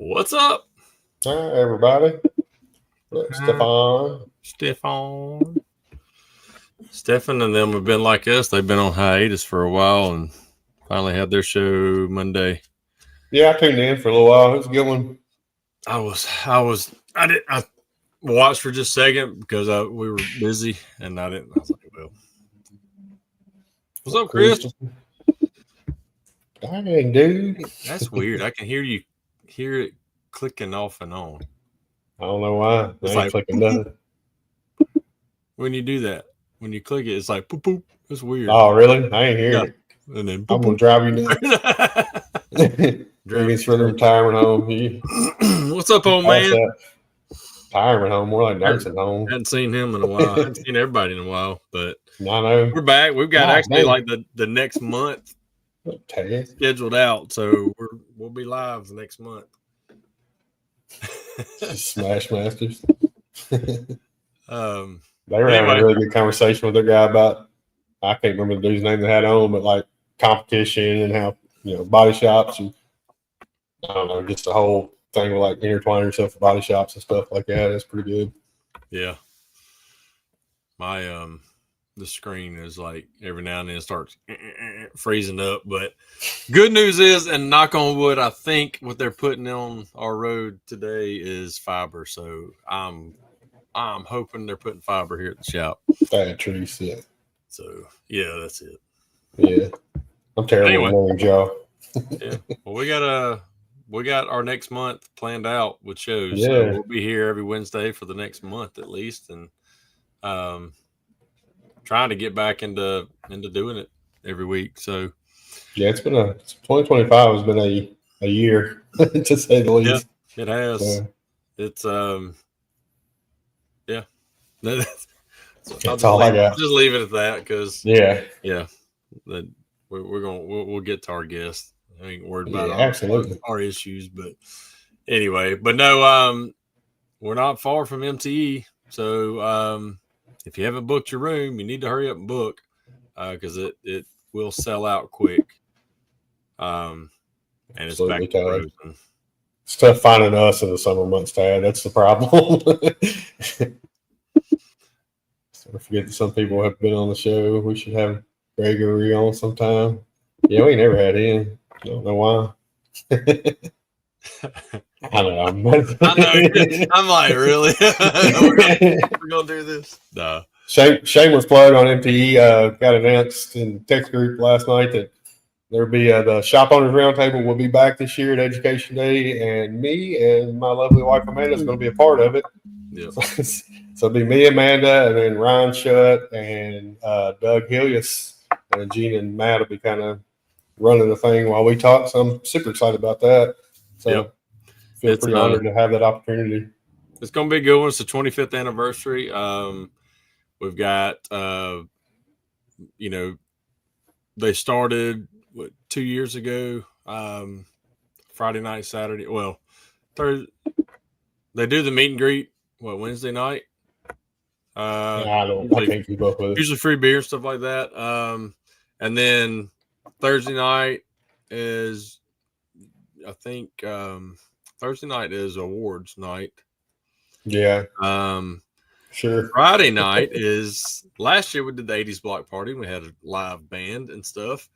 What's up? Hi, everybody. Look, Stefan and them have been like us. They've been on hiatus for a while and finally had their show Monday. Yeah, I tuned in for a little while. It was a good one. I watched for just a second because we were busy and I was like, well, what's up, Chris? Dang, dude. That's weird. I can hear it clicking off and on. I don't know why. It's I ain't clicking nothing. When you do that, when you click it, it's like poop poop. It's weird. Oh, really? I ain't hearing it. And then I'm gonna drive you nuts. Maybe for the retirement home. What's up, old man? Retirement home, more like nursing home. Hadn't seen him in a while. Hadn't seen everybody in a while, but I know we're back. We've got like the next month scheduled out, so we'll be live the next month. Smash Masters. They were having a really good conversation with their guy about, I can't remember the dude's name they had on, but like competition and how, body shops and I don't know, just the whole thing with like intertwining yourself with body shops and stuff like that. That's pretty good. Yeah. My the screen is like every now and then starts freezing up, but good news is, and knock on wood, I think what they're putting on our road today is fiber. So I'm hoping they're putting fiber here at the shop. Bad trees, yeah. So yeah, that's it. Yeah, I'm terrible at names, y'all. Yeah, well, we got our next month planned out with shows. Yeah, so we'll be here every Wednesday for the next month at least, and trying to get back into doing it every week. So yeah, it's been 2025 has been a year to say the least. Yeah, it has. It's yeah. That's all I got. Just leave it at that because we'll get to our guest. I ain't worried about our issues, but anyway. But no, we're not far from MTE, so if you haven't booked your room, you need to hurry up and book because it will sell out quick. And it's back to frozen. It's tough finding us in the summer months, Tad. That's the problem. I forget that some people have been on the show. We should have Gregory on sometime. Yeah, we never had him. I don't know why. I don't know. I'm like, really? we're gonna do this? No. Shameless plug on MTE. Got announced in the text group last night that there'll be the Shop Owners Roundtable will be back this year at Education Day, and me and my lovely wife Amanda is going to be a part of it. Yep. So it'll be me, Amanda, and then Ryan Shutt and Doug Hillius, and Gina and Matt will be kind of running the thing while we talk. So I'm super excited about that. So feel pretty honored to have that opportunity. It's going to be a good one. It's the 25th anniversary. We've got, they started 2 years ago, Friday night, Saturday. Well, Thursday. They do the meet and greet. Wednesday night? I can't keep up with it. Usually free beer and stuff like that. And then Thursday night is, I think, Thursday night is awards night. Yeah. Sure. Friday night is, last year we did the 80s block party. We had a live band and stuff,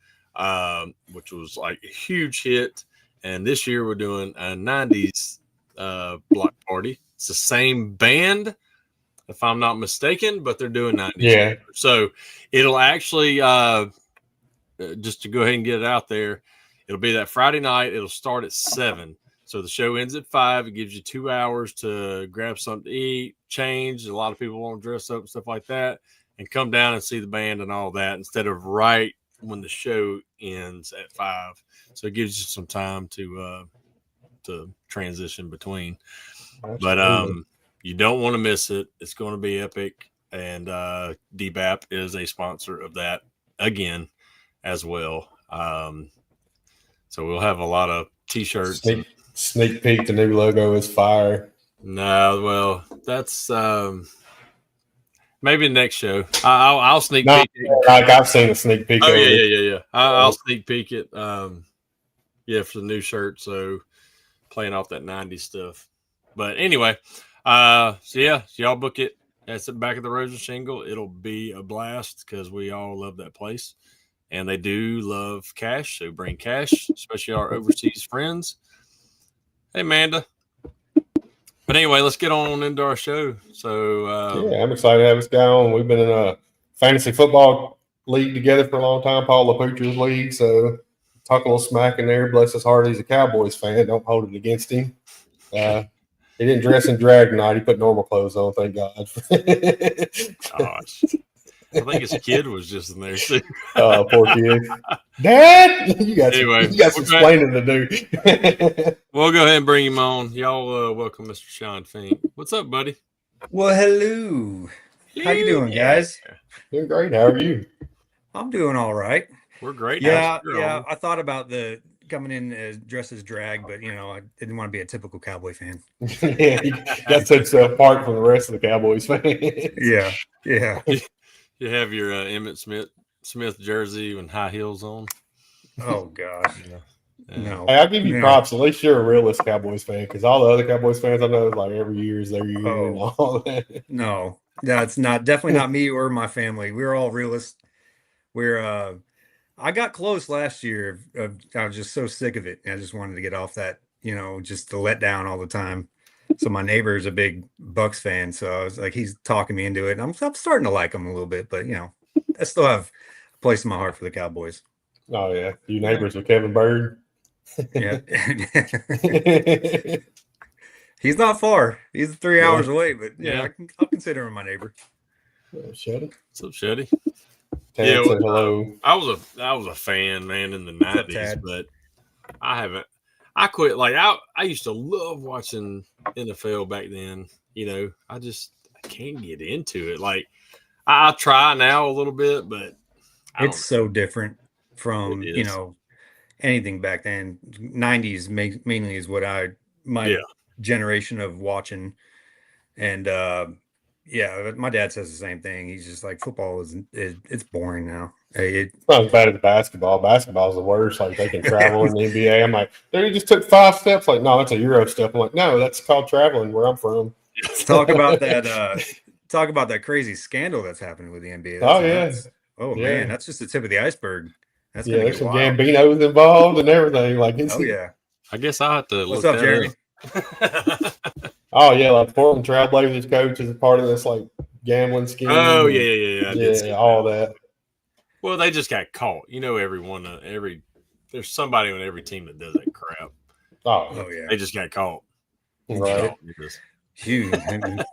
which was like a huge hit. And this year we're doing a 90s block party. It's the same band, if I'm not mistaken, but they're doing 90s. Yeah. So it'll actually, just to go ahead and get it out there, it'll be that Friday night. It'll start at 7. So the show ends at 5. It gives you 2 hours to grab something to eat, change. A lot of people want to dress up and stuff like that and come down and see the band and all that instead of right when the show ends at 5. So it gives you some time to transition between. But you don't want to miss it. It's going to be epic. And DBAP is a sponsor of that again as well. So we'll have a lot of T-shirts. Sneak peek, the new logo is fire. No, well, that's maybe next show. I'll sneak peek it. Like I've seen a sneak peek. Oh, yeah. I'll sneak peek it. For the new shirt. So playing off that 90s stuff. But anyway, so y'all book it. That's at back of the Rosen Shingle. It'll be a blast because we all love that place. And they do love cash, so bring cash, especially our overseas friends. Hey, Amanda. But anyway, let's get on into our show. So I'm excited to have this guy on. We've been in a fantasy football league together for a long time, Paul LaPutra's league. So talk a little smack in there. Bless his heart, he's a Cowboys fan. Don't hold it against him. He didn't dress in drag tonight. He put normal clothes on, thank God. gosh. I think his kid was just in there too. Poor kid. Dad, you got some explaining to do. We'll go ahead and bring him on. Y'all welcome Mr. Sean Fink. What's up, buddy? Well, hello. How you doing, guys? Doing great. How are you? I'm doing all right. We're great. Yeah. I thought about the coming in as dressed as drag, but I didn't want to be a typical Cowboy fan. Yeah, that sets you apart from the rest of the Cowboys fans. Yeah. You have your Emmitt Smith jersey and high heels on. Oh gosh. Yeah. No. Hey, I'll give you props. At least you're a realist Cowboys fan, because all the other Cowboys fans I know, like every year is their year and all that. No, it's definitely not me or my family. We're all realists. I got close last year. I was just so sick of it. I just wanted to get off that, just the let down all the time. So my neighbor is a big Bucks fan, so I was like, he's talking me into it, and I'm starting to like him a little bit. But I still have a place in my heart for the Cowboys. Oh yeah, you neighbors with Kevin Bird. Yeah, he's not far. He's 3 hours away, but I'll consider him my neighbor. Shuddy. What's up, Shuddy? Tad said hello. I was a fan, man, in the 90s, but I quit. Like I used to love watching NFL back then. I can't get into it. Like I try now a little bit, but it's so different from anything back then. 90s mainly is what my generation of watching, and my dad says the same thing. He's just like, football it's boring now. It's not as bad as basketball. Basketball's the worst. Like they can travel in the NBA. I'm like, he just took 5 steps. Like, no, that's a Euro step. I'm like, no, that's called traveling where I'm from. Talk about that. Talk about that crazy scandal that's happening with the NBA. Man, that's just the tip of the iceberg. That's there's some Gambinos involved and everything. Like, I guess I'll have to. What's up, Jeremy? Oh yeah, like Portland Trailblazers coach is a part of this like gambling scheme. Oh yeah, all that. Well, they just got caught. There's somebody on every team that does that crap. Oh yeah, they just got caught. Right. Huge. I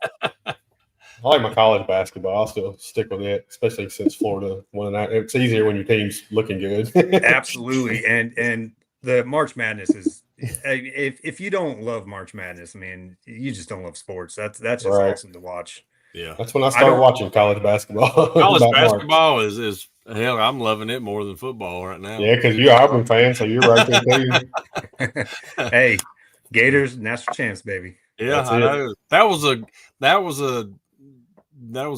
like my college basketball. I'll still stick with it, especially since Florida won that. It's easier when your team's looking good. Absolutely, and the March Madness is. If you don't love March Madness, man, you just don't love sports. That's just awesome to watch. Yeah, that's when I started watching college basketball. College basketball is hell. I'm loving it more than football right now. Yeah, because you're an Auburn fan, so you're right there too. Hey, Gators, national champs, baby. Yeah, I know. That was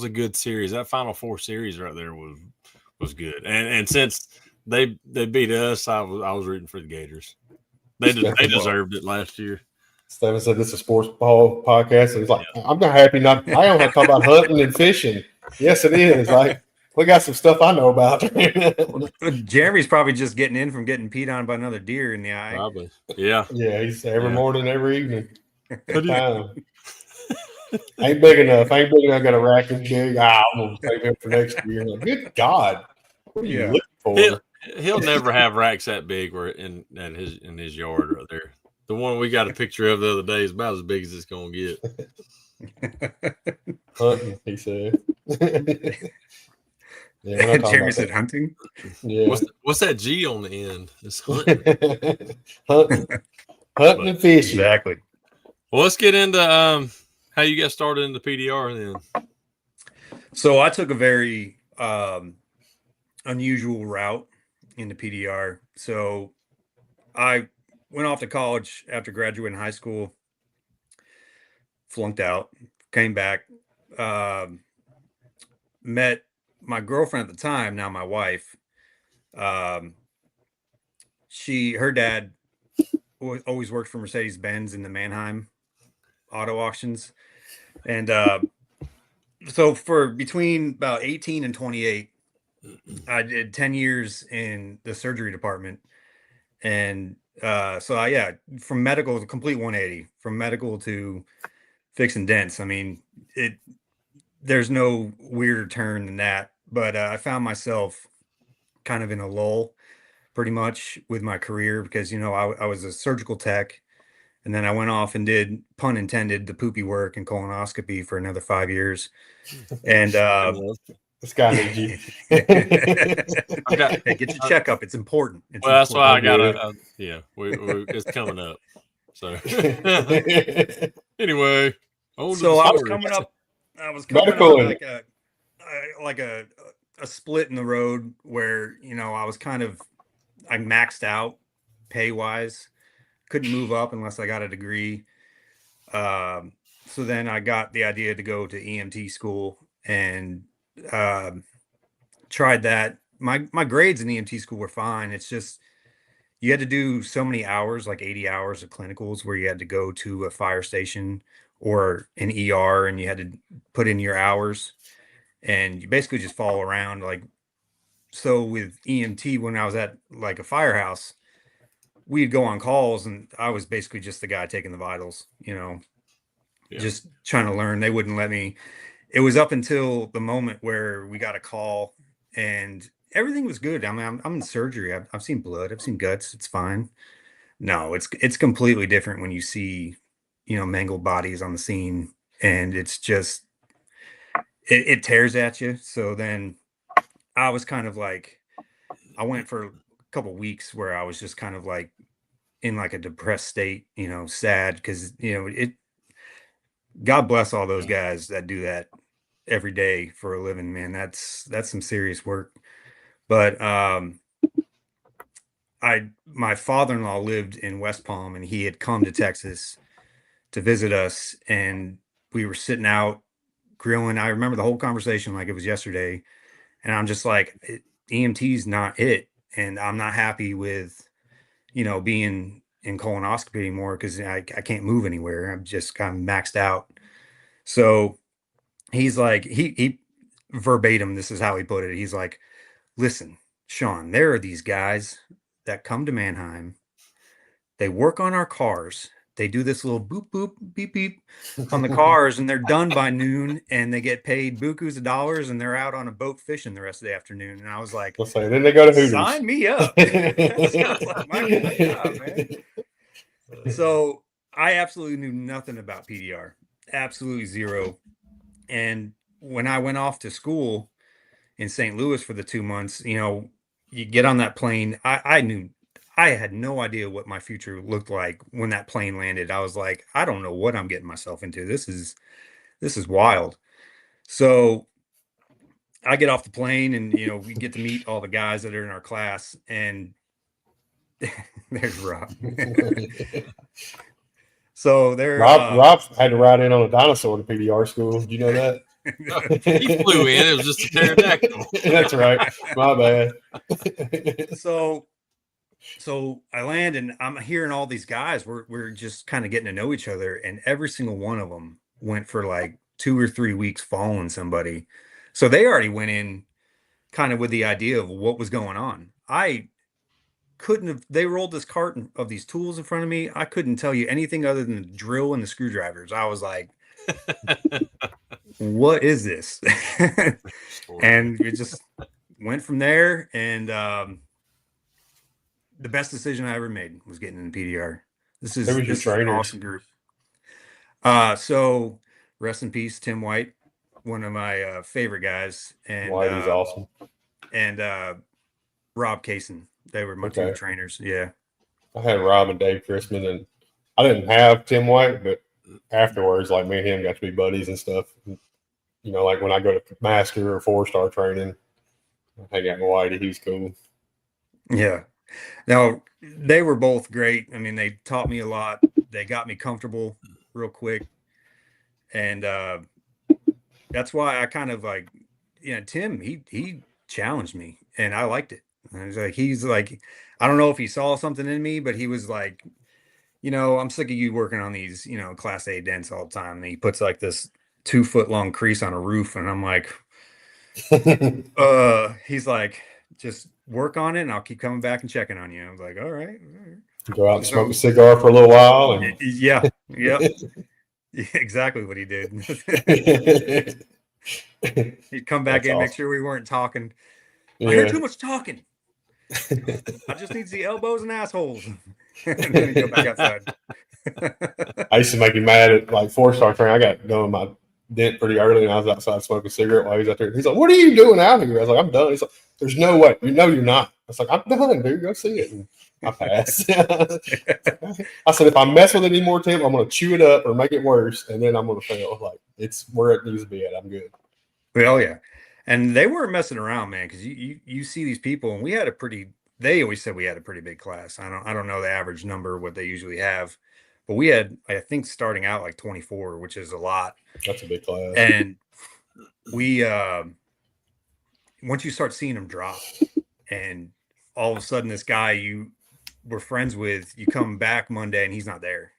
a good series. That Final Four series right there was good. And since they beat us, I was rooting for the Gators. They deserved it last year. Stephen said this is a sports ball podcast. And he's like, I'm not happy. I don't have to talk about hunting and fishing. Yes, it is. Like, we got some stuff I know about. Jeremy's probably just getting in from getting peed on by another deer in the eye. Probably. Yeah. Yeah, he's every morning, every evening. Ain't big enough. Got a rack and jig. I'm gonna save him for next year. Like, good God. What are you looking for? He'll never have racks that big in his yard right there. The one we got a picture of the other day is about as big as it's gonna get. Hunting, he said. Jeremy said hunting. Yeah. What's that G on the end? It's hunting. hunting and fishing. Exactly. Well, let's get into how you got started in the PDR then. So I took a very unusual route in the PDR. So I went off to college after graduating high school, flunked out, came back, met my girlfriend at the time, now my wife. Her dad always worked for Mercedes-Benz in the Mannheim auto auctions. And so for between about 18 and 28, I did 10 years in the surgery department. And so from medical, to complete 180, from medical to fixing dents. I mean, there's no weirder turn than that. But I found myself kind of in a lull pretty much with my career because, I was a surgical tech. And then I went off and did, pun intended, the poopy work and colonoscopy for another 5 years. And this guy needs you. Hey, get your checkup. It's important. That's why I gotta. It's coming up. So anyway, so I was coming up. I was coming up like a split in the road where I was I maxed out pay wise. Couldn't move up unless I got a degree. So then I got the idea to go to EMT school and tried that. My grades in EMT school were fine. It's just you had to do so many hours, like 80 hours of clinicals, where you had to go to a fire station or an ER and you had to put in your hours, and you basically just follow around. So with EMT, when I was at like a firehouse, we'd go on calls and I was basically just the guy taking the vitals, just trying to learn. They wouldn't let me. It was up until the moment where we got a call and everything was good. I mean, I'm in surgery. I've seen blood. I've seen guts. It's fine. No, it's completely different when you see, mangled bodies on the scene, and it's just, it tears at you. So then I was kind of like, I went for a couple of weeks where I was just kind of like in like a depressed state, sad because, God bless all those guys that do that every day for a living, man. That's some serious work. But my father-in-law lived in West Palm, and he had come to Texas to visit us, and we were sitting out grilling. I remember the whole conversation like it was yesterday, and I'm just like, EMT's not it, and I'm not happy with being in colonoscopy anymore because I can't move anywhere. I'm just kind of maxed out. So he's like, he verbatim, this is how he put it. He's like, listen, Sean, there are these guys that come to Mannheim. They work on our cars. They do this little boop, boop, beep, beep on the cars, and they're done by noon, and they get paid bukus of dollars, and they're out on a boat fishing the rest of the afternoon. And I was like, then they go to Hooters. Sign me up. Like, my God, man. So I absolutely knew nothing about PDR, absolutely zero. And when I went off to school in St. Louis for the 2 months, you get on that plane. I had no idea what my future looked like when that plane landed. I was like, I don't know what I'm getting myself into. This is wild. So I get off the plane and, we get to meet all the guys that are in our class, and there's Rob. So Rob had to ride in on a dinosaur to PDR school. Did you know that? He flew in. It was just a pterodactyl. That's right. My bad. So I land and I'm hearing all these guys. We're just kind of getting to know each other, and every single one of them went for like 2 or 3 weeks following somebody. So they already went in kind of with the idea of what was going on. I couldn't have. They rolled this cart of these tools in front of me. I couldn't tell you anything other than the drill and the screwdrivers. I was like, what is this? And we just went from there. And the best decision I ever made was getting in PDR. This is an awesome group. So rest in peace, Tim White, one of my favorite guys. And Whitey's awesome. And Rob Kaysen. They were my two trainers. Yeah. I had Rob and Dave Chrisman, and I didn't have Tim White, but afterwards, like me and him got to be buddies and stuff. Like when I go to master or 4-star training, I hang out with Whitey. He's cool. Yeah. Now, they were both great. I mean, they taught me a lot. They got me comfortable real quick. And that's why I kind of like, Tim, he challenged me, and I liked it. And he's like, I don't know if he saw something in me, but he was like, I'm sick of you working on these, Class A dents all the time. And he puts like this 2-foot long crease on a roof. And I'm like, he's like, just work on it and I'll keep coming back and checking on you. I was like, all right. Go out and smoke a cigar for a little while. And... Yeah. Exactly what he did. He'd come back in, make sure we weren't talking. I hear too much talking. I just need the elbows and assholes. And then he'd go back outside. I used to make him mad at like 4-star training. I got done with my dent pretty early and I was outside smoking a cigarette while he was out there. He's like, "What are you doing out here?" I was like, "I'm done." He's like, "There's no way. You're not." I was like, "I'm done, dude. Go see it." And I passed. I said, "If I mess with it anymore, Tim, I'm going to chew it up or make it worse, and then I'm going to fail." Like, it's where it needs to be at. I'm good. Well, yeah. And they weren't messing around, man, because you see these people, and we had they always said we had a pretty big class. I don't know the average number, what they usually have, but we had, I think, starting out like 24, which is a lot. That's a big class. And we, once you start seeing them drop, and all of a sudden this guy you were friends with, you come back Monday and he's not there,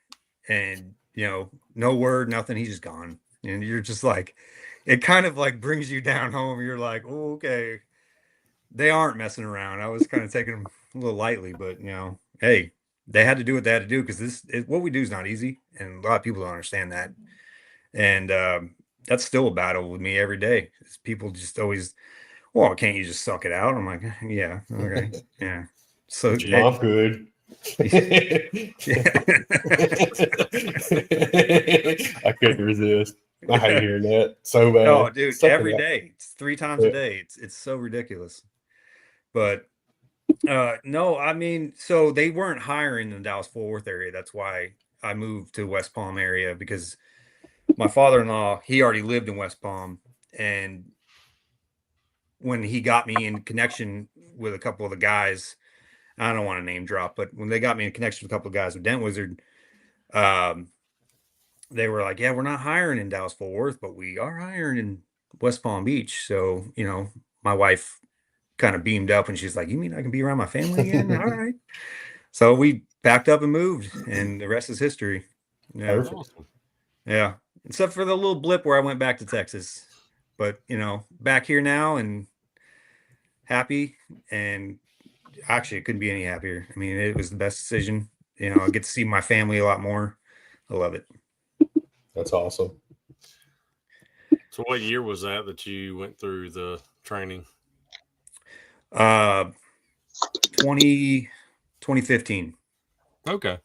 and no word, nothing, he's just gone, and you're just like, it kind of like brings you down home. You're like, oh, okay, they aren't messing around. I was kind of taking them a little lightly, but hey, they had to do what they had to do, because what we do is not easy, and a lot of people don't understand that. And that's still a battle with me every day. People just always, well, can't you just suck it out? I'm like, yeah, okay, yeah. So I'm good. I couldn't resist. I hate hearing that so bad. Oh, dude, every day. It's 3 times a day. It's so ridiculous. But no, I mean, so they weren't hiring in the Dallas-Fort Worth area. That's why I moved to West Palm area, because my father-in-law, he already lived in West Palm, and when he got me in connection with a couple of the guys, I don't want to name drop, but when they got me in connection with a couple of guys with Dent Wizard, they were like, "Yeah, we're not hiring in Dallas-Fort Worth, but we are hiring in West Palm Beach." So, my wife kind of beamed up and she's like, "You mean I can be around my family again?" All right. So we packed up and moved, and the rest is history. Yeah. Awesome. Yeah. Except for the little blip where I went back to Texas, but back here now and happy, and actually it couldn't be any happier. I mean, it was the best decision. I get to see my family a lot more. I love it. That's awesome. So what year was that you went through the training? 2015. Okay.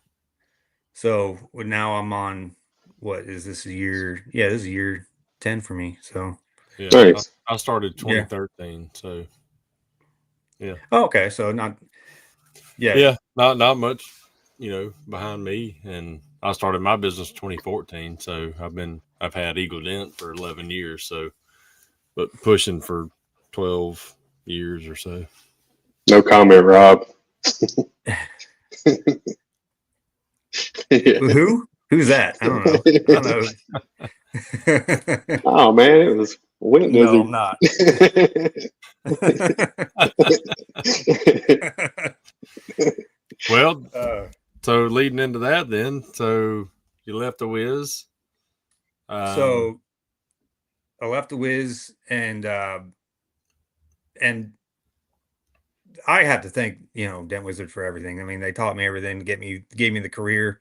So now I'm on, what is this, a year? Yeah, this is year 10 for me. So yeah, nice. I started 2013. So yeah. Oh, okay. So not much, behind me. And I started my business 2014. So I've had Eagle Dent for 11 years. So, but pushing for 12 years or so. No comment, Rob. Who's that? I don't know. Oh man, it was Went. No, I'm not. Well, so leading into that, then, so you left the Wiz. So I left the Wiz, and I had to thank Dent Wizard for everything. I mean, they taught me everything, gave me the career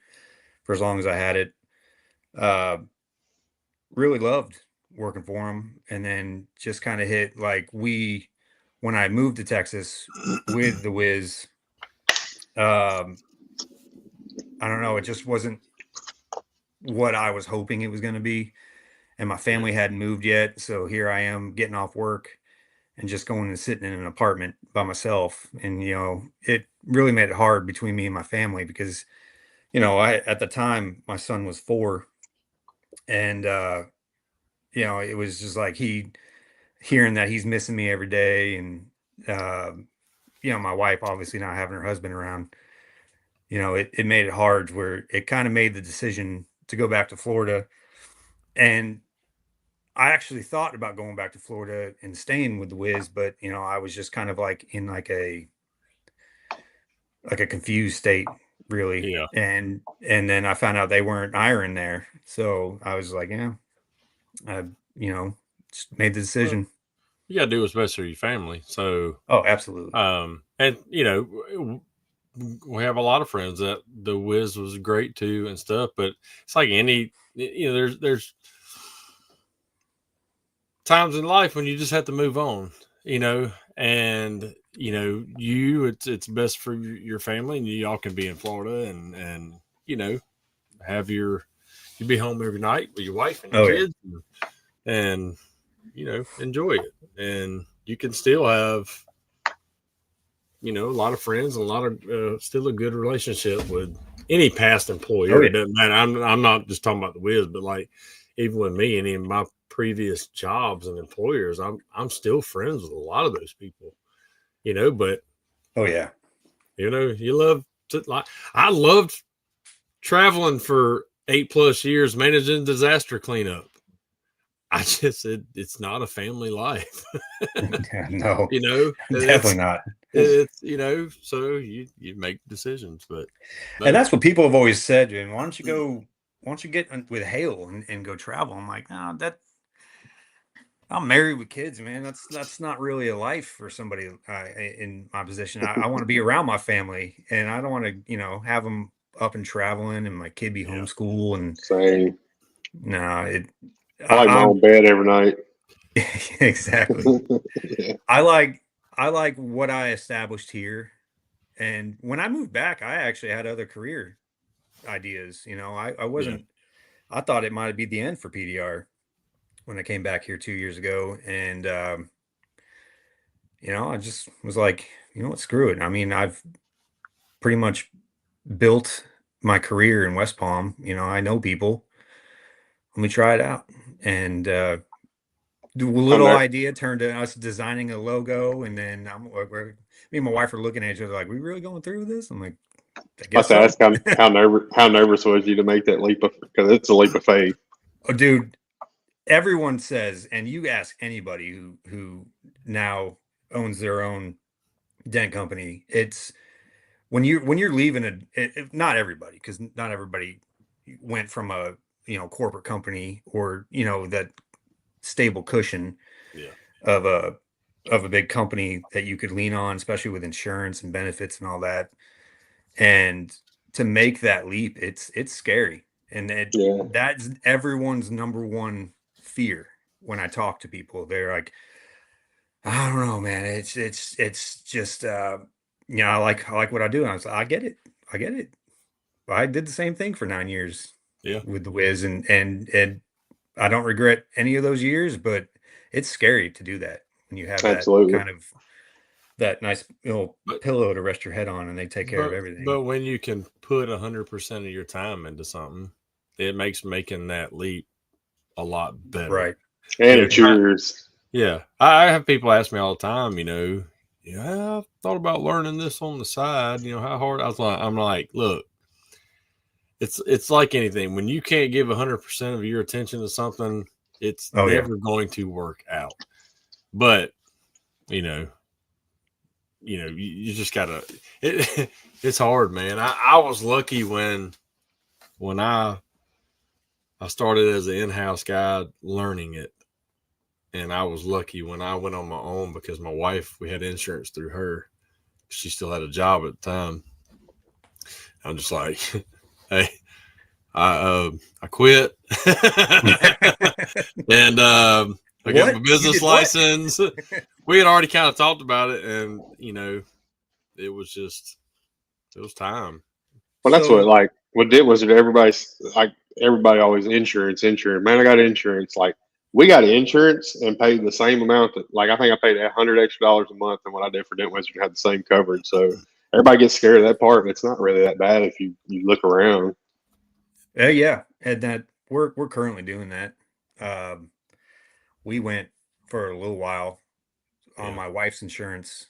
for as long as I had it. Really loved working for them, and then just kind of hit like when I moved to Texas with the Wiz. I don't know, it just wasn't what I was hoping it was going to be, and my family hadn't moved yet, so here I am getting off work and just going and sitting in an apartment by myself. And it really made it hard between me and my family, because at the time my son was 4, and it was just like hearing that he's missing me every day, and my wife obviously not having her husband around. It made it hard, where it kind of made the decision to go back to Florida. And I actually thought about going back to Florida and staying with the Wiz, but I was just kind of like in like a confused state, really. Yeah. And then I found out they weren't iron there. So I was like, yeah, I, just made the decision. You got to do what's best for your family. So, oh, absolutely. And we have a lot of friends that the Wiz was great too and stuff, but it's like there's times in life when you just have to move on, and it's best for your family, and you all can be in Florida and have you be home every night with your wife and your kids, and enjoy it, and you can still have a lot of friends and a lot of still a good relationship with any past employer. It doesn't matter. I'm not just talking about the Wiz, but like even with me, any of my previous jobs and employers, I'm still friends with a lot of those people. But you love to, like, I loved traveling for 8+ years managing disaster cleanup. I just it's not a family life. No, definitely not. It's so you make decisions, but and that's what people have always said. And why don't you get with Hale and go travel? I'm like, no, I'm married with kids, man. That's not really a life for somebody in my position. I want to be around my family, and I don't want to, have them up and traveling, and my kid be homeschool. And same. No, I like my own bed every night. Exactly. Yeah. I like what I established here, and when I moved back, I actually had other career ideas. I wasn't. Yeah. I thought it might be the end for PDR when I came back here 2 years ago, and I just was like, what, screw it. I mean, I've pretty much built my career in West Palm. I know people. Let me try it out, and the little idea turned to us designing a logo, and then me and my wife are looking at each other like, "We really going through this?" I'm like, "I guess so." Ask how nervous was you to make that leap because it's a leap of faith. Oh, dude. Everyone says, and you ask anybody who now owns their own dent company, it's when you're leaving not everybody, because not everybody went from a corporate company or that stable cushion of a big company that you could lean on, especially with insurance and benefits and all that. And to make that leap, it's scary, and that's everyone's number one fear. When I talk to people, they're like, I don't know, man. It's just I like what I do. And I was like, I get it. I did the same thing for 9 years with the Wiz, and I don't regret any of those years, but it's scary to do that when you have that kind of that nice little pillow to rest your head on, and they take care of everything. But when you can put 100% of your time into something, it makes making that leap a lot better. Right. And it's yours. Yeah. I have people ask me all the time, I thought about learning this on the side, how hard. I'm like, look, it's like anything. When you can't give 100% of your attention to something, it's never going to work out. But, you just gotta. It's hard, man. I was lucky when I started as an in-house guy learning it, and I was lucky when I went on my own because my wife, we had insurance through her. She still had a job at the time. I'm just like, hey, I quit, and I got my business license. We had already kind of talked about it, and it was time. Well, that's what did was everybody always insurance. Man, I got insurance. Like, we got insurance and paid the same amount that, like, I think I paid $100 extra a month than what I did for Dent Wizard, had the same coverage. So everybody gets scared of that part, but it's not really that bad if you look around. Yeah, and that we're currently doing that. We went for a little while on my wife's insurance,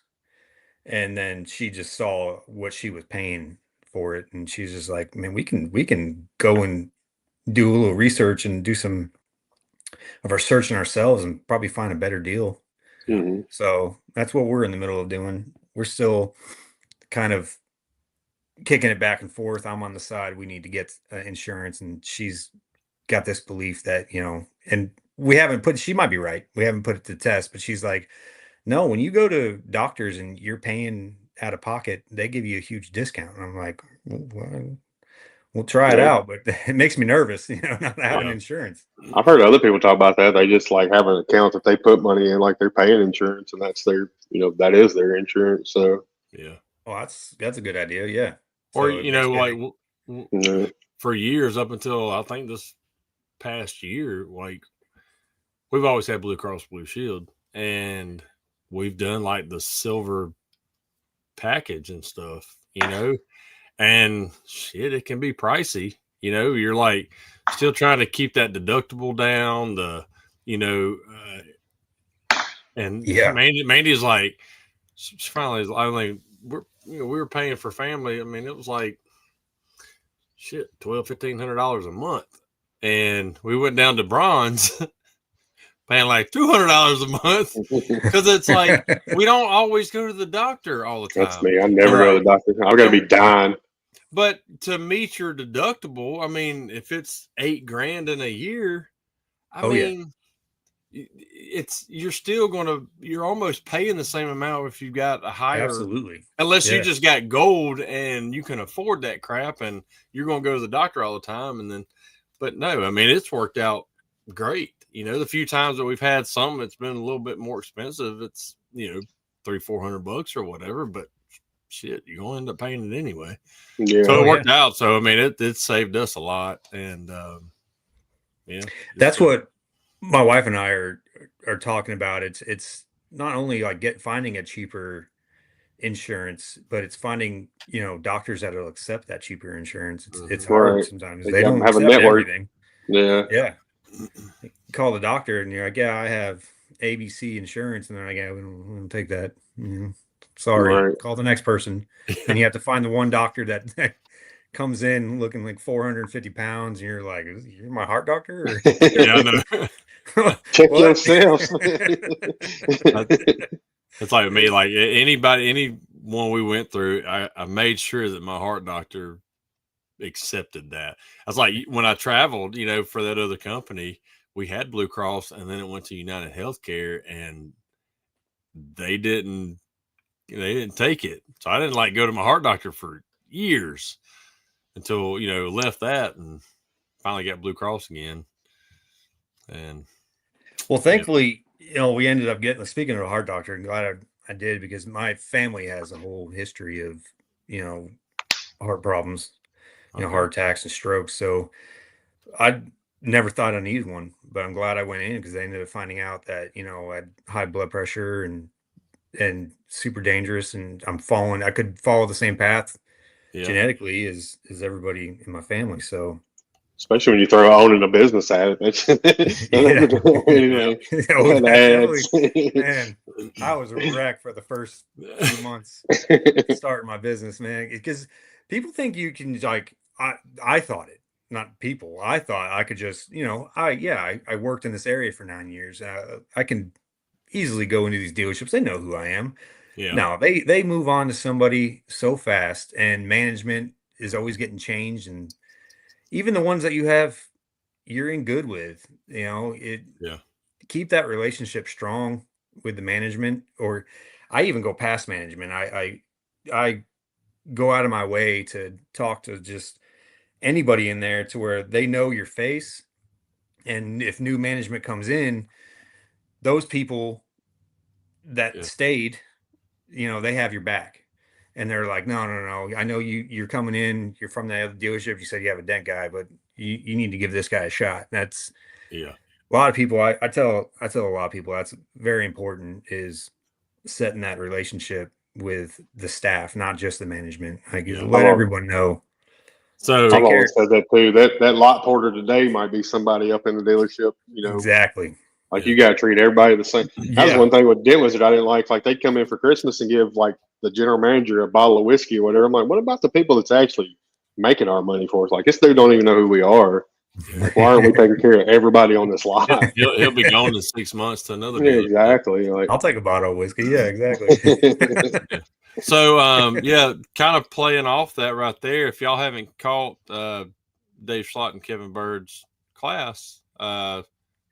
and then she just saw what she was paying for it, and she's just like, man, we can go and do a little research and do some of our searching ourselves and probably find a better deal. So that's what we're in the middle of doing. We're still kind of kicking it back and forth. I'm on the side, we need to get insurance, and she's got this belief that, you know, and we haven't put, she might be right, we haven't put it to the test, but she's like, no, when you go to doctors and you're paying out of pocket, they give you a huge discount. And I'm like, well, we'll try it out, but it makes me nervous, you know, not having insurance. I've heard other people talk about that. They just like have an account that they put money in, like they're paying insurance, and that's their, you know, that is their insurance. So yeah. Oh, that's a good idea. Yeah. Or, So you know, like for years up until I think this past year, like we've always had Blue Cross Blue Shield, and we've done like the silver package and stuff, you know, and shit, it can be pricey. You know, you're like still trying to keep that deductible down, the, you know, and Mandy's like, she finally, I mean, we were paying for family. I mean, it was like, shit, $1,200-$1,500 a month. And we went down to bronze, paying like $200 a month, because it's like we don't always go to the doctor all the time. That's me. I never go to the doctor. I've got to be dying. But to meet your deductible, I mean, if it's $8,000 in a year, I mean, it's you're almost paying the same amount if you've got a higher. Absolutely. Unless you just got gold and you can afford that crap, and you're going to go to the doctor all the time, and then. But no, I mean, it's worked out great. You know, the few times that we've had some, it's been a little bit more expensive. It's, you know, $300-$400 or whatever, but shit, you're going to end up paying it anyway. Yeah. So it worked out. So, I mean, it saved us a lot. And, that's what my wife and I are talking about. It's not only like finding a cheaper insurance, but it's finding, you know, doctors that will accept that cheaper insurance. It's hard sometimes. They don't have a network. Everything. Yeah. You call the doctor and you're like, yeah, I have ABC insurance, and they're like, yeah, we don't take that. Sorry, call the next person. And you have to find the one doctor that comes in looking like 450 pounds, and you're like, you're my heart doctor? Or? Check yourself. It's like me, like anyone we went through, I made sure that my heart doctor accepted that. I was like, when I traveled, you know, for that other company, we had Blue Cross, and then it went to United Healthcare, and they didn't take it. So I didn't like go to my heart doctor for years until, you know, left that and finally got Blue Cross again. And well, thankfully, you know, we ended up getting, speaking of a heart doctor, I'm glad I did, because my family has a whole history of, you know, heart problems, you know, heart attacks and strokes. So I never thought I needed one, but I'm glad I went in, because they ended up finding out that, you know, I had high blood pressure and super dangerous, and I could follow the same path genetically as everybody in my family. So especially when you throw owning a business at it. Man, I was a wreck for the first few months starting my business, man, because people think you can, like, I thought it, not people. I thought I could just, you know, I worked in this area for 9 years. I can easily go into these dealerships. They know who I am. Yeah. Now they move on to somebody so fast, and management is always getting changed, and even the ones that you're in good with, you know, keep that relationship strong with the management. Or I even go past management. I go out of my way to talk to just anybody in there, to where they know your face. And if new management comes in, those people that stayed, you know, they have your back. And they're like, no, I know you're coming in, you're from the other dealership, you said you have a dent guy, but you need to give this guy a shot. That's a lot of people. I tell a lot of people that's very important, is setting that relationship with the staff, not just the management. Like, let everyone know. So I've always said that too. That lot porter today might be somebody up in the dealership, you know. Exactly. Like, you got to treat everybody the same. That's one thing with Dent Wizard I didn't like. Like, they'd come in for Christmas and give, like, the general manager a bottle of whiskey or whatever. I'm like, what about the people that's actually making our money for us? Like, this dude don't even know who we are. Like, why aren't we taking care of everybody on this lot? He'll be gone in 6 months to another. Exactly. Like, I'll take a bottle of whiskey. Yeah, exactly. So, yeah, kind of playing off that right there. If y'all haven't caught Dave Schlott and Kevin Bird's class,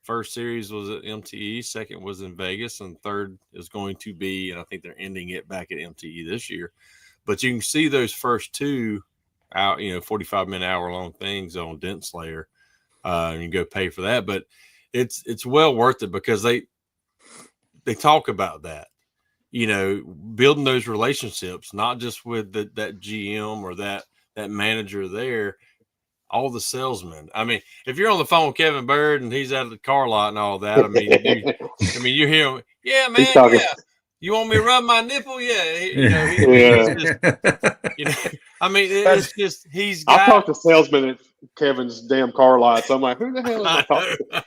first series was at MTE, second was in Vegas, and third is going to be, and I think they're ending it back at MTE this year. But you can see those first two out, 45-minute, hour-long things on Dent Slayer, and you go pay for that. But it's well worth it because they talk about that. Building those relationships, not just with that GM or that manager there, all the salesmen. I mean, if you're on the phone with Kevin Bird and he's out of the car lot and all that, you hear him, yeah, man, yeah. You want me to rub my nipple? Yeah. It's just, he's got. I talked to salesmen at Kevin's damn car lot, so I'm like, who the hell is I talking to?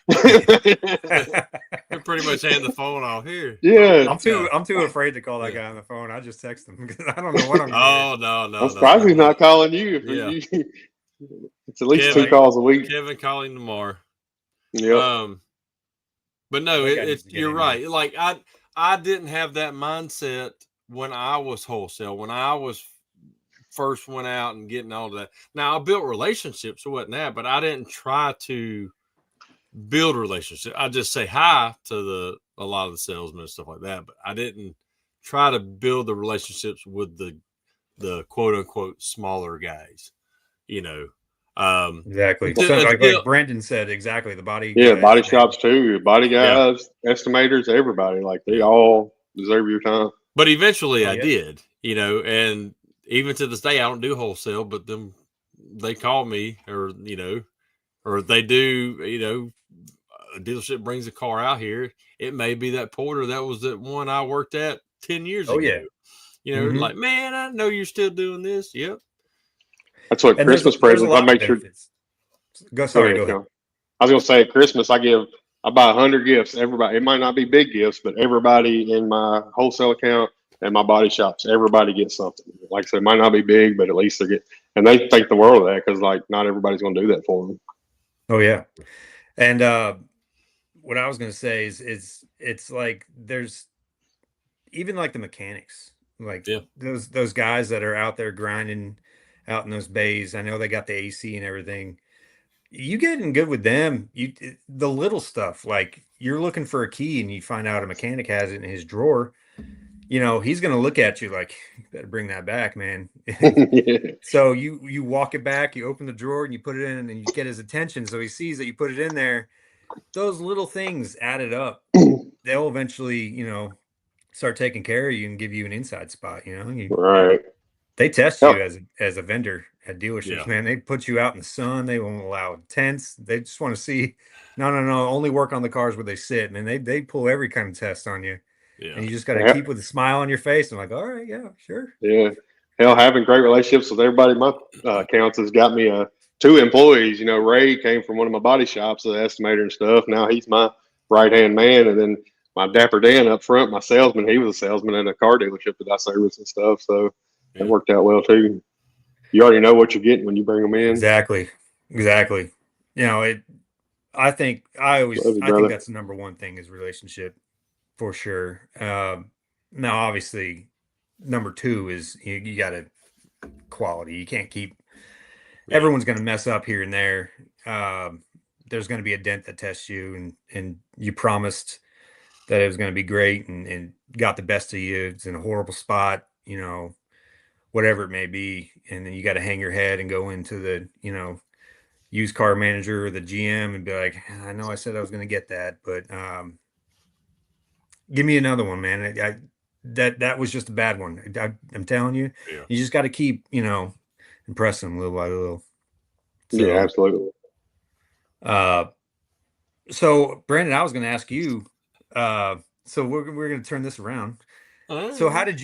They're pretty much handing the phone off here. Yeah. I'm too afraid to call that guy on the phone. I just text him because I don't know what I'm doing. Oh, no. I'm surprised he's not calling you. It's at least Kevin, 2 calls a week. Kevin calling tomorrow. Yeah. But no, you're right. Like I didn't have that mindset when I was wholesale, when I was first went out and getting all of that. Now I built relationships or whatnot, but I didn't try to build relationships. I just say hi to a lot of the salesmen and stuff like that, but I didn't try to build the relationships with the quote unquote smaller guys. Exactly. Like Brandon said, exactly. The body. Yeah, body shops too. Body guys, estimators, everybody. Like they all deserve your time. But eventually, I did. And even to this day, I don't do wholesale. But they call me, or they do. A dealership brings a car out here. It may be that Porter that was the one I worked at 10 years ago. Yeah. Like, man, I know you're still doing this. Yep. That's what Christmas presents. I make sure. Go ahead. I was gonna say at Christmas I buy 100 gifts. Everybody, it might not be big gifts, but everybody in my wholesale account and my body shops, everybody gets something. Like I said, it might not be big, but at least they get, and they think the world of that because like not everybody's gonna do that for them. Oh yeah, and what I was gonna say is it's like there's even like the mechanics, like those guys that are out there grinding out in those bays. I know they got the AC and everything. You getting good with them. The little stuff, like you're looking for a key and you find out a mechanic has it in his drawer. He's going to look at you like, you better bring that back, man. So you walk it back, you open the drawer and you put it in and you get his attention. So he sees that you put it in there. Those little things added up. They'll eventually, start taking care of you and give you an inside spot, Right. They test you as a vendor at dealerships, man. They put you out in the sun. They won't allow tents. They just want to see, no, only work on the cars where they sit. And they pull every kind of test on you. Yeah. And you just got to keep with a smile on your face. I'm like, all right, yeah, sure. Yeah. Hell, having great relationships with everybody in my accounts has got me 2 employees. Ray came from one of my body shops, the estimator and stuff. Now he's my right-hand man. And then my Dapper Dan up front, my salesman, he was a salesman at a car dealership that I service and stuff. So it worked out well too. You already know what you're getting when you bring them in. Exactly. I think that's the number one thing is relationship for sure. Now obviously number 2 is you got to quality. You can't keep, everyone's going to mess up here and there. There's going to be a dent that tests you and you promised that it was going to be great and got the best of you. It's in a horrible spot, whatever it may be. And then you got to hang your head and go into the, used car manager or the GM and be like, I know I said I was going to get that, but give me another one, man. That was just a bad one. I'm telling you, you just got to keep, impressing them little by little. So, yeah, absolutely. So Brandon, I was going to ask you, so we're going to turn this around. So who did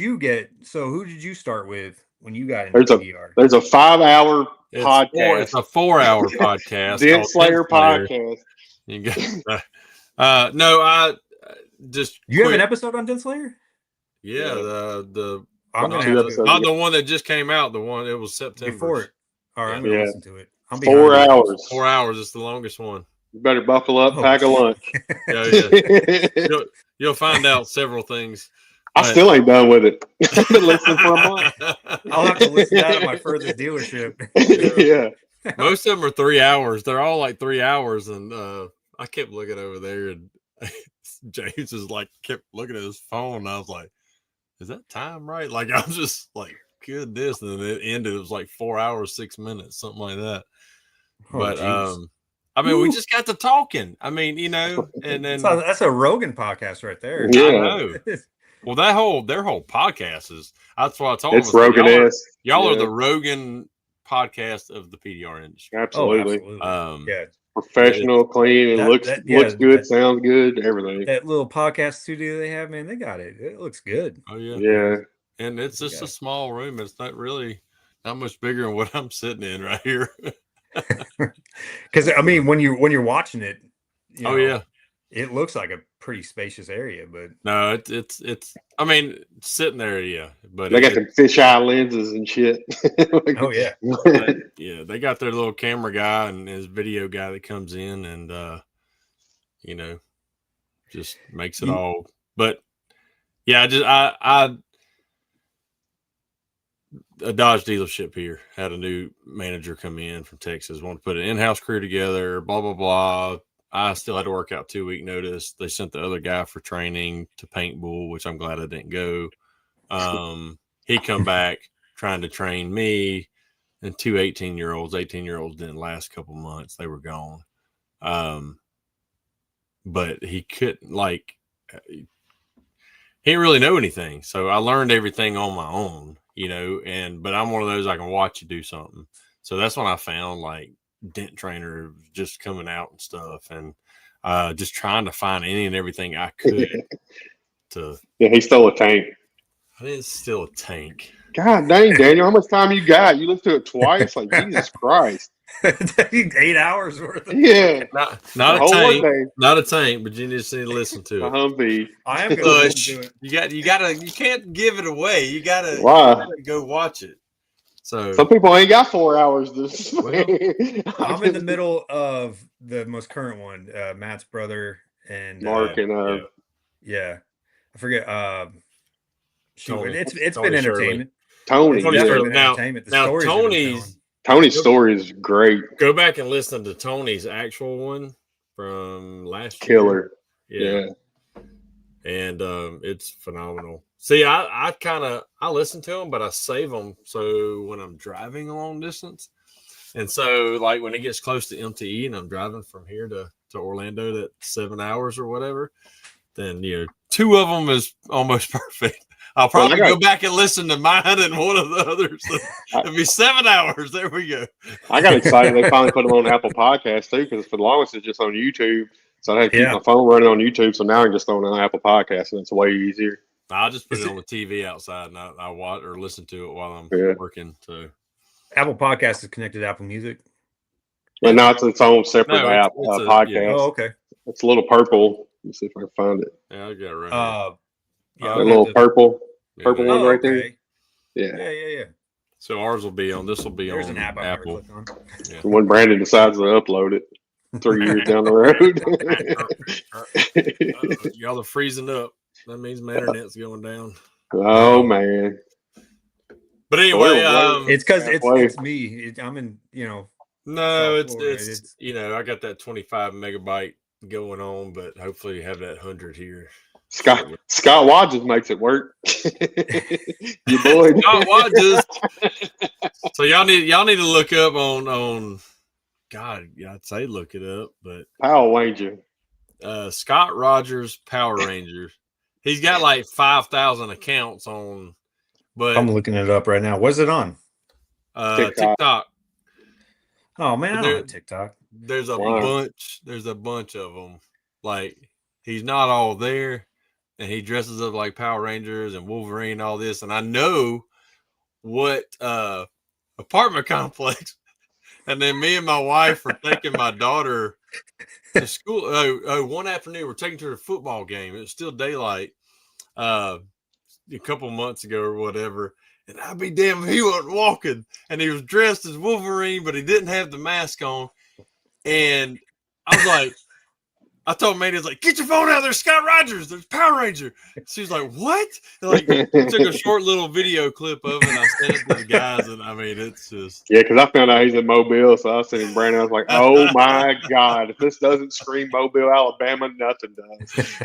you start with when you got into VR? There's a 5-hour podcast. It's a 4-hour podcast. Dent Slayer podcast. You got, no, I just. You have an episode on Dent Slayer? Yeah, I'm gonna have to, not the one that just came out. The one it was September. Before it. All right, I'm gonna listen to it. 4 hours. 4 hours. It's the longest one. You better buckle up, pack a lunch. Yeah. You'll find out several things. I still ain't done with it. I've been listening for a month. I'll have to listen to that at my furthest dealership. Yeah. Most of them are 3 hours. They're all like 3 hours. And I kept looking over there, and James is like, kept looking at his phone. And I was like, is that time right? Like, I was just like, goodness. And then it ended. It was like 4 hours, 6 minutes, something like that. Oh, but, geez. I mean, we just got to talking. I mean, you know, and then that's a Rogan podcast right there. Yeah. I know. Well, their whole podcast is, that's what I told them. It's Rogan-esque. Y'all are the Rogan podcast of the PDR industry. Absolutely. Yeah. Professional, clean, it looks good, sounds good, everything. That little podcast studio they have, man, they got it. It looks good. Oh yeah. Yeah. And it's just a small room. It's not much bigger than what I'm sitting in right here. Because I mean, when you're watching it, yeah, it looks like a pretty spacious area, but no, it's. I mean, sitting there, yeah, but they got the fisheye lenses and shit. Oh yeah, yeah, they got their little camera guy and his video guy that comes in and just makes it all. But yeah, a Dodge dealership here had a new manager come in from Texas, wanted to put an in-house crew together, blah, blah, blah. I still had to work out 2-week notice. They sent the other guy for training to Paint Bull, which I'm glad I didn't go. He come back trying to train me and two 18-year-olds. 18-year-olds didn't last a couple months. They were gone. But he couldn't, he didn't really know anything. So I learned everything on my own. But I'm one of those, I can watch you do something. So that's when I found Dent Trainer just coming out and stuff, and just trying to find any and everything I could Yeah, he stole a tank. I didn't steal a tank. God dang, Daniel, how much time you got? You listened to it twice? Like, Jesus Christ. 8 hours worth. Yeah. Not a tank. Not a tank, but you just need to listen to it. Humvee. I am going to listen to it. You can't give it away. You gotta go watch it. So some people ain't got 4 hours. I'm in the middle of the most current one, Matt's brother and Mark and I forget. Tony. It's been entertainment. Tony. Tony's story is great. Go back and listen to Tony's actual one from last year. Yeah. And it's phenomenal. See, I listen to them, but I save them so when I'm driving a long distance. And so when it gets close to MTE and I'm driving from here to Orlando, that 7 hours or whatever, then two of them is almost perfect. I'll probably go back and listen to mine and one of the others. It'll be 7 hours. There we go. I got excited. They finally put them on Apple Podcasts too, because for the longest it's just on YouTube. So I had to keep my phone running on YouTube. So now I'm just throwing it on Apple Podcasts, and it's way easier. I'll just put it on the TV outside, and I watch or listen to it while I'm working. So Apple Podcasts is connected to Apple Music. But now it's its own separate app podcast. Yeah. Oh, okay. It's a little purple. Let's see if I can find it. Yeah, I got it right. A little purple one right there. Yeah. So ours will be on. This will be on an app Apple. Yeah. When Brandon decides to upload it 3 years down the road, y'all are freezing up. That means my internet's going down. Oh man! But anyway, it's because it's me. I'm in. No, it's I got that 25 megabyte going on, but hopefully you have that 100 here. Scott Wadges makes it work. Your boy Scott Wadges. So y'all need to look up on God, I'd say look it up, but Power Ranger. Scott Rogers Power Rangers. He's got 5,000 accounts on, but I'm looking it up right now. What's it on? TikTok. Oh man, I don't have TikTok. There's a bunch. There's a bunch of them. He's not all there. And he dresses up like Power Rangers and Wolverine and all this. And I know what apartment complex. And then me and my wife were taking my daughter to school. One afternoon, we're taking her to a football game. It was still daylight a couple months ago or whatever. And I'd be damned if he wasn't walking. And he was dressed as Wolverine, but he didn't have the mask on. And I was like, I told Mandy, I was like, get your phone out. There's Scott Rogers. There's Power Ranger. She was like, what? And like, took a short little video clip of it. And I sent it to the guys. And I mean, it's just. Yeah, because I found out he's in Mobile. So I was sending Brandon. I was like, oh my God. If this doesn't scream Mobile, Alabama, nothing does.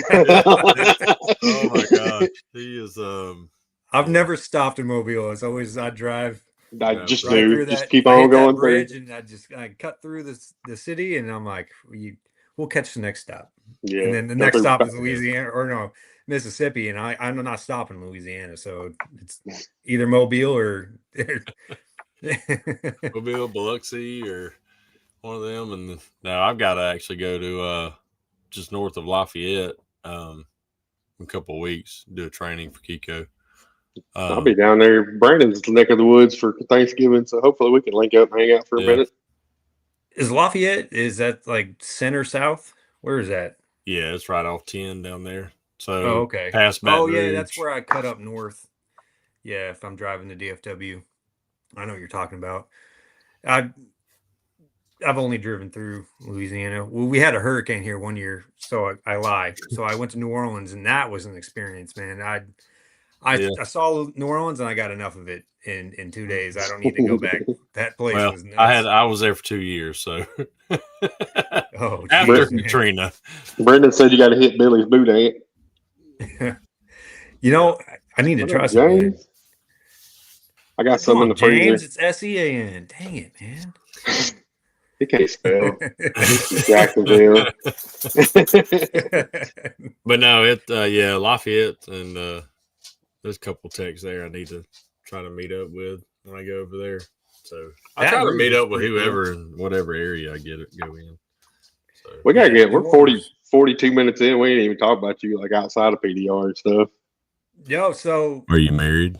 Oh my gosh. He is. I've never stopped in Mobile. It's always I drive. Just right do. Through Just that, keep I on hit going that bridge through. and I cut through the city, and I'm like, we'll catch the next stop. Yeah. And then the next stop is Louisiana, or no, Mississippi, and I'm not stopping in Louisiana, so it's either Mobile or Mobile, Biloxi, or one of them. And now I've got to actually go to just north of Lafayette in a couple of weeks, do a training for Kiko. I'll be down there, Brandon's neck of the woods for Thanksgiving, so hopefully we can link up and hang out for a minute. Is Lafayette, is that like center south? Where is that? Yeah, it's right off 10 down there. So okay. Past Baton Rouge. Yeah, that's where I cut up north. Yeah, if I'm driving to DFW. I know what you're talking about. I've only driven through Louisiana. Well, we had a hurricane here one year, so I lie. So I went to New Orleans, and that was an experience, man. I saw New Orleans, and I got enough of it in 2 days. I don't need to go back. That place was nuts. I was there for 2 years, so after Katrina. Brendan said you got to hit Billy's boot ant. You know, I need to try something. I got some in the freezer. James, it's SEAN. Dang it, man. He can't spell. Jacksonville. But no, Lafayette, and there's a couple techs there I need to try to meet up with when I go over there. So I try to meet up with whoever in whatever area I go in. So we're 42 minutes in. We ain't even talk about you like outside of PDR and stuff. Yo, so are you married?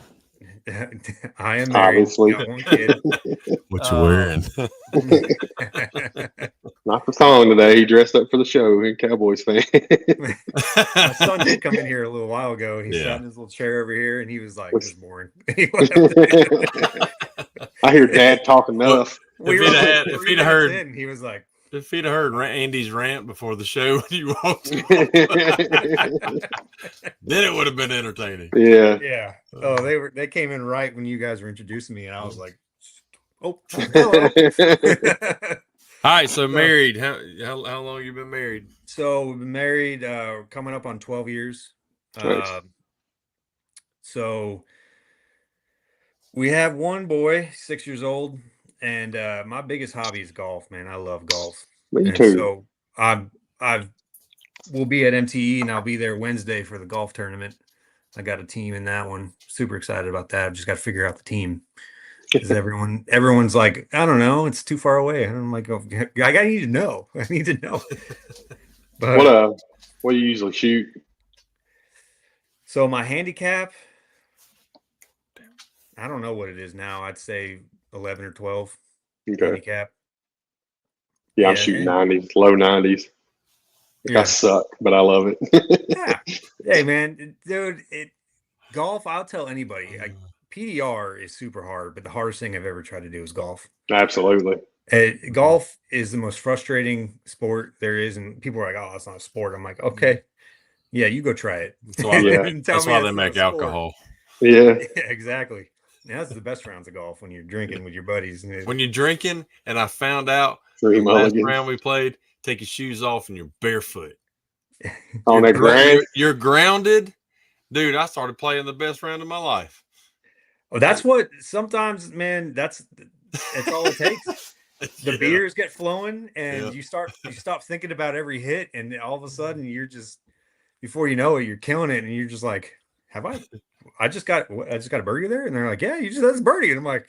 I am married. Obviously. Got one kid. What you wearing? Not the song today. He dressed up for the show. He's a Cowboys fan. My son did come in here a little while ago. He sat in his little chair over here, and he was like, "This is boring." I hear Dad talk enough. If he'd heard, he was like, if he'd heard Andy's rant before the show when you walked in, then it would have been entertaining. Yeah. Yeah. Oh, they came in right when you guys were introducing me, and I was like, "Oh, hello." All right, so married. How long you been married? So we've been married coming up on 12 years. Nice. So we have one boy, 6 years old, and my biggest hobby is golf, man. I love golf. Me too. So we'll be at MTE, and I'll be there Wednesday for the golf tournament. I got a team in that one. Super excited about that. I've just got to figure out the team. Because everyone's like, I don't know, it's too far away. And I'm like, oh, I need to know. I need to know. But, what do you usually shoot? So my handicap, I don't know what it is now. I'd say 11 or 12 handicap. Yeah, I'm shooting 90s, low 90s. I suck, but I love it. Yeah. Hey, man, dude, golf, I'll tell anybody. PDR is super hard, but the hardest thing I've ever tried to do is golf. Absolutely. Golf is the most frustrating sport there is, and people are like, "Oh, it's not a sport." I'm like, "Okay, yeah, you go try it." That's why, that's why they make alcohol. Yeah, exactly. And that's the best rounds of golf when you're drinking with your buddies. When you're drinking, and I found out the last round we played, take your shoes off and you're barefoot on that grass. You're grounded, dude. I started playing the best round of my life. Oh, that's what sometimes, man. That's all it takes. The beers get flowing, and you stop thinking about every hit, and all of a sudden you're just, before you know it, you're killing it, and you're just like, I just got a birdie there, and they're like, yeah, that's a birdie, and I'm like,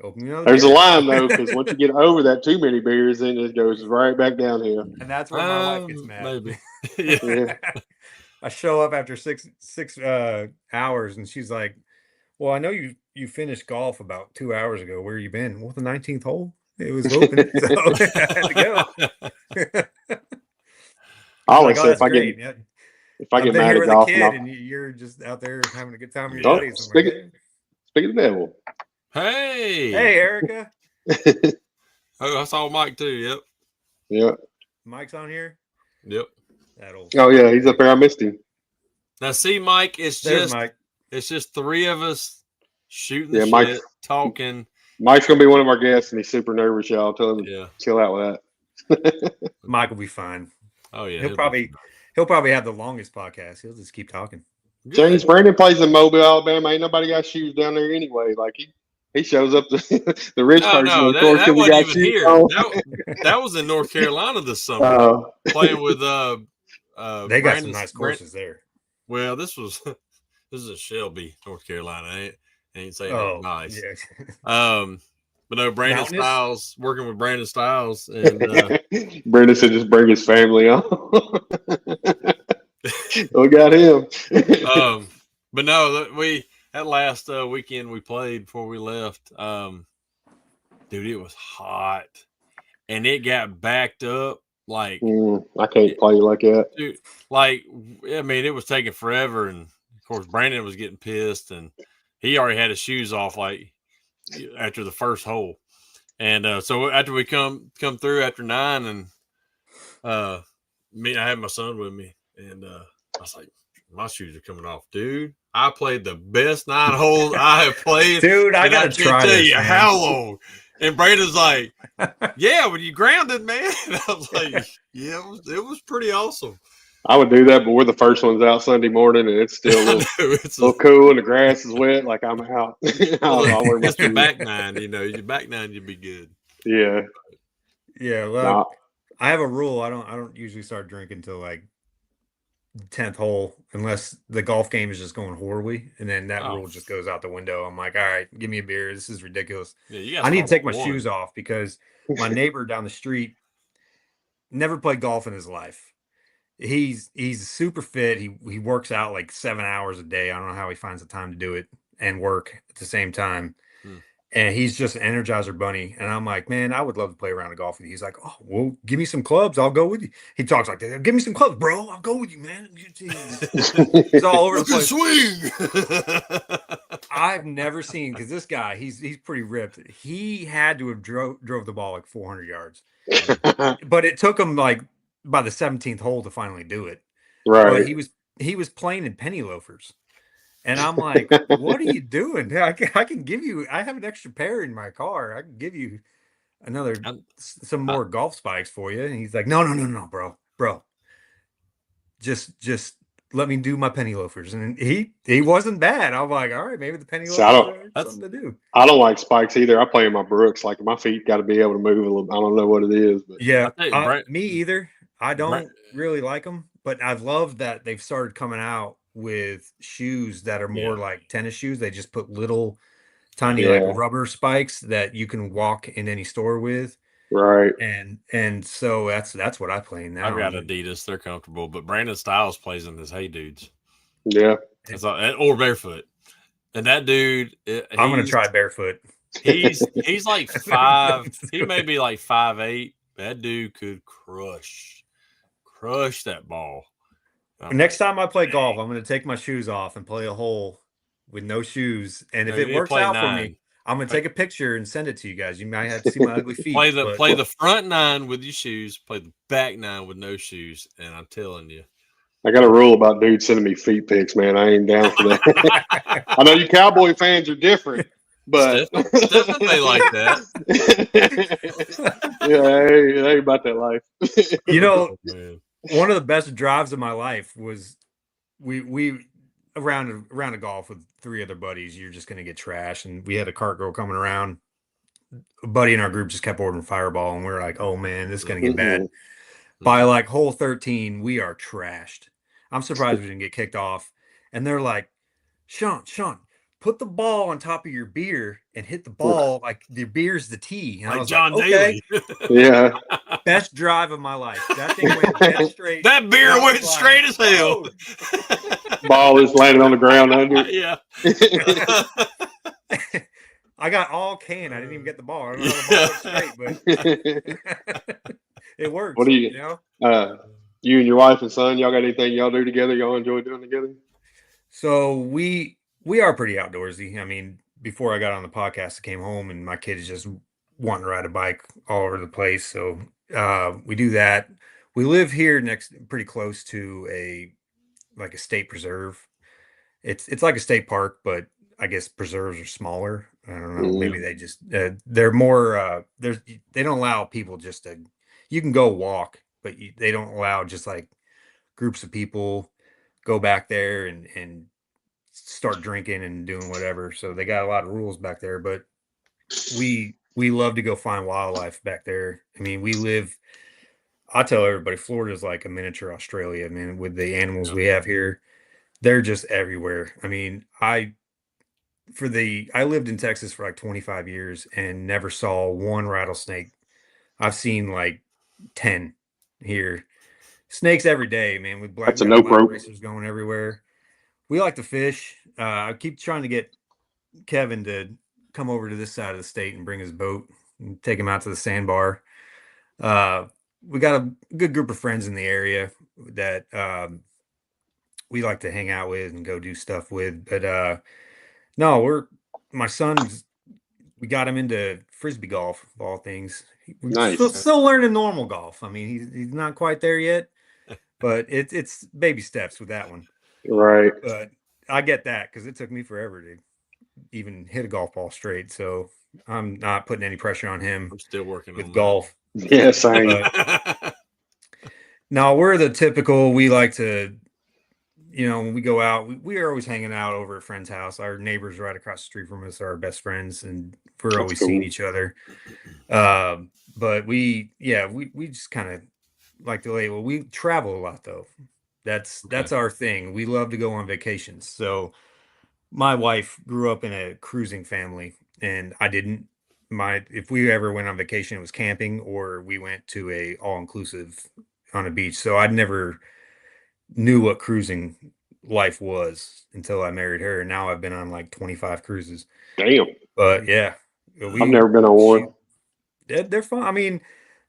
open another. There's a line though, because once you get over that too many beers, then it goes right back downhill. And that's where my wife gets mad. Maybe. Yeah. I show up after six hours, and she's like, well, I know you finished golf about 2 hours ago. Where you been? Well, the 19th hole. It was open, so I had to go. I always say if I get mad at golf, and you're just out there having a good time with your buddies. Speak of the devil. Hey, Erica. Oh, I saw Mike too. Yep. Yeah. Mike's on here. Yep. Oh yeah, he's up there. I missed him. Now see, Mike, it's Mike. just three of us shooting Yeah, the Mike- shit, talking. Mike's gonna be one of our guests, and he's super nervous. Y'all tell him to chill out with that. Mike will be fine. Oh yeah, he'll probably have the longest podcast. He'll just keep talking. Good. James Brandon plays in Mobile, Alabama. Ain't nobody got shoes down there anyway. Like he shows up to the rich person. No, that wasn't even here. That was in North Carolina this summer, playing with they got some nice courses there. Well, this is Shelby, North Carolina. Ain't saying anything nice. Yeah. But no, Brandon Styles, working with Brandon Styles, and Brandon said just bring his family on. We got him. But no, that last weekend we played before we left, dude, it was hot, and it got backed up like I can't play like that. Dude, like, I mean, it was taking forever, and of course Brandon was getting pissed, and he already had his shoes off like after the first hole, and so after we come through after 9, and I had my son with me, and I was like, my shoes are coming off, dude. I played the best 9 holes I have played, dude. I gotta try tell this, you man. how long. And Brandon's like, yeah, when you grounded, man. And I was like, yeah, it was pretty awesome. I would do that, but we're the first ones out Sunday morning, and it's still a little cool, and the grass is wet. Like, I'm out. I'll wear my it's the back 9, your back 9, you'll be good. Yeah. Yeah. Well, I have a rule. I don't usually start drinking until like 10th hole, unless the golf game is just going horribly, and then that rule just goes out the window. I'm like, all right, give me a beer. This is ridiculous. Yeah, I need to take my shoes off because my neighbor down the street never played golf in his life. He's super fit. He works out like 7 hours a day. I don't know how he finds the time to do it and work at the same time. And he's just an Energizer bunny. And I'm like, man, I would love to play around a golf with you. He's like, oh, well, give me some clubs. I'll go with you. He talks like that. Give me some clubs, bro. I'll go with you, man. He's all over the place. Swing. I've never seen, because this guy, he's pretty ripped. He had to have drove the ball like 400 yards. But it took him like by the 17th hole to finally do it. Right. But he was playing in penny loafers. And I'm like, what are you doing? I can give you, I have an extra pair in my car. I can give you some more golf spikes for you. And he's like, no, bro. Just let me do my penny loafers. And he wasn't bad. I'm like, all right, maybe the penny loafers are something to do. I don't like spikes either. I play in my Brooks. Like, my feet got to be able to move a little. I don't know what it is. But yeah, me either. I don't really like them, but I've loved that they've started coming out with shoes that are more like tennis shoes. They just put little tiny like rubber spikes that you can walk in any store with. Right. And so that's what I play in now. I've got Adidas. They're comfortable, but Brandon Styles plays in his Hey Dudes. Yeah. Or barefoot. And that dude, I'm going to try barefoot. He's like 5. He may be like 5'8". That dude could crush that ball. Next time I play golf, I'm going to take my shoes off and play a hole with no shoes. And if it works out for me, I'm going to take a picture and send it to you guys. You might have to see my ugly feet. Play the front 9 with your shoes. Play the back 9 with no shoes. And I'm telling you, I got a rule about dudes sending me feet pics, man. I ain't down for that. I know you Cowboy fans are different, but definitely like that. Yeah, I ain't about that life. You know, one of the best drives of my life was we around a golf with 3 other buddies. You're just going to get trashed, and we had a cart girl coming around. A buddy in our group just kept ordering Fireball, and we were like, "Oh man, this is going to get bad." By like hole 13, we are trashed. I'm surprised we didn't get kicked off. And they're like, Sean, put the ball on top of your beer and hit the ball like the beer's the tee. And like I was John like, okay. Daly. Yeah. Best drive of my life. That thing went dead straight. That beer went straight as hell. Ball just landed on the ground under. Yeah. I got all can. I didn't even get the ball. I don't know how the ball went straight, but it works. What do you know? You and your wife and son, y'all got anything y'all do together? Y'all enjoy doing together? So we are pretty outdoorsy. I mean, before I got on the podcast, I came home and my kid is just wanting to ride a bike all over the place. So we do that. we live here pretty close to a state preserve. It's like a state park, but I guess preserves are smaller. I don't know. Mhm. Maybe they just they're more they don't allow people just to. You can go walk, but they don't allow just like groups of people go back there and start drinking and doing whatever. So they got a lot of rules back there. But we love to go find wildlife back there. I mean, we live. I tell everybody, Florida's like a miniature Australia, man. With the animals we have here, they're just everywhere. I mean, I lived in Texas for like 25 years and never saw one rattlesnake. I've seen like 10 here. Snakes every day, man. With That's a black no-pro. racers going everywhere. We like to fish. I keep trying to get Kevin to come over to this side of the state and bring his boat and take him out to the sandbar. We got a good group of friends in the area that we like to hang out with and go do stuff with. But no, my son's. We got him into frisbee golf, of all things. Nice. Still learning normal golf. I mean, he's not quite there yet, but it's baby steps with that one. Right. But I get that because it took me forever to even hit a golf ball straight. So I'm not putting any pressure on him. I'm still working with on golf. Yeah, same. No, we're the typical. We like to, when we go out, we are always hanging out over at a friend's house. Our neighbors right across the street from us are our best friends, and we're always seeing each other. But we just kind of like to label. We travel a lot though. That's our thing. We love to go on vacations. So my wife grew up in a cruising family, and I didn't. If we ever went on vacation, it was camping or we went to a all-inclusive on a beach. So I'd never knew what cruising life was until I married her. And now I've been on like 25 cruises. Damn. But yeah, I've never been on one. They're fun. I mean,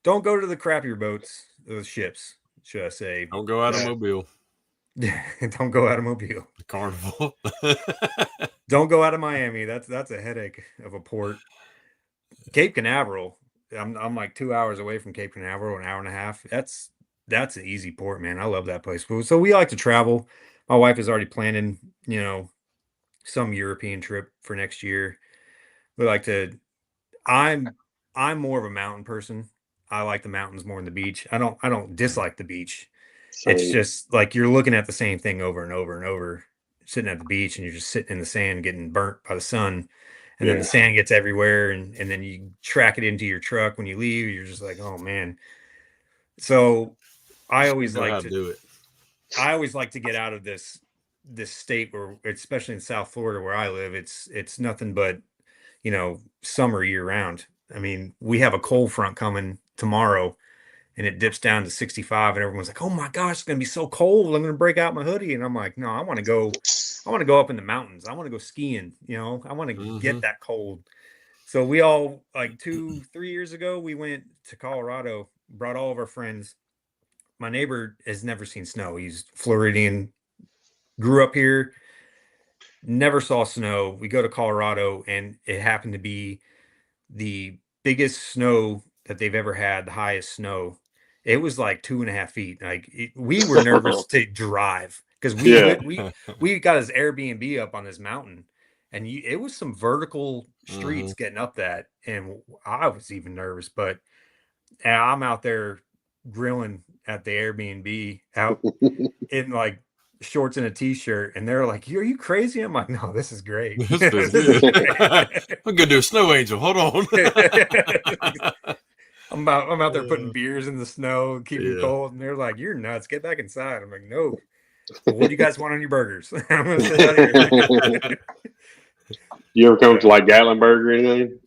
don't go to the crappier boats, those ships, should I say. Don't go out of Mobile. Don't go out of Mobile. The Carnival. Don't go out of Miami. That's a headache of a port. Cape Canaveral. I'm like 2 hours away from Cape Canaveral, an hour and a half. That's an easy port, man. I love that place. So we like to travel. My wife is already planning, some European trip for next year. We like to. I'm more of a mountain person. I like the mountains more than the beach. I don't dislike the beach. Same. It's just like you're looking at the same thing over and over and over, sitting at the beach, and you're just sitting in the sand getting burnt by the sun. And then the sand gets everywhere, and then you track it into your truck when you leave. You're just like, oh man. So I always like to do it. I always like to get out of this state where, especially in South Florida where I live, it's nothing but, summer year round. I mean, we have a cold front coming tomorrow, and it dips down to 65, and everyone's like, oh my gosh, it's gonna be so cold. I'm gonna break out my hoodie. And I'm like, no, I want to go up in the mountains. I want to go skiing, I want to get that cold. So we all, like 2-3 years ago, we went to Colorado, brought all of our friends. My neighbor has never seen snow. He's Floridian, grew up here, never saw snow. We go to Colorado, and it happened to be the biggest snow that they've ever had, the highest snow. It was like 2.5 feet. Like we were nervous to drive because we got his Airbnb up on this mountain, and it was some vertical streets getting up that, and I was even nervous. But I'm out there grilling at the Airbnb out in like shorts and a t-shirt, and they're like, are you crazy? I'm like, no, this is great. This is great. I'm gonna do a snow angel. Hold on. I'm out there putting beers in the snow, keeping it cold, and they're like, you're nuts, get back inside. I'm like, no. Well, what do you guys want on your burgers? I'm gonna sit out here. You ever come to like Gatlinburg or anything?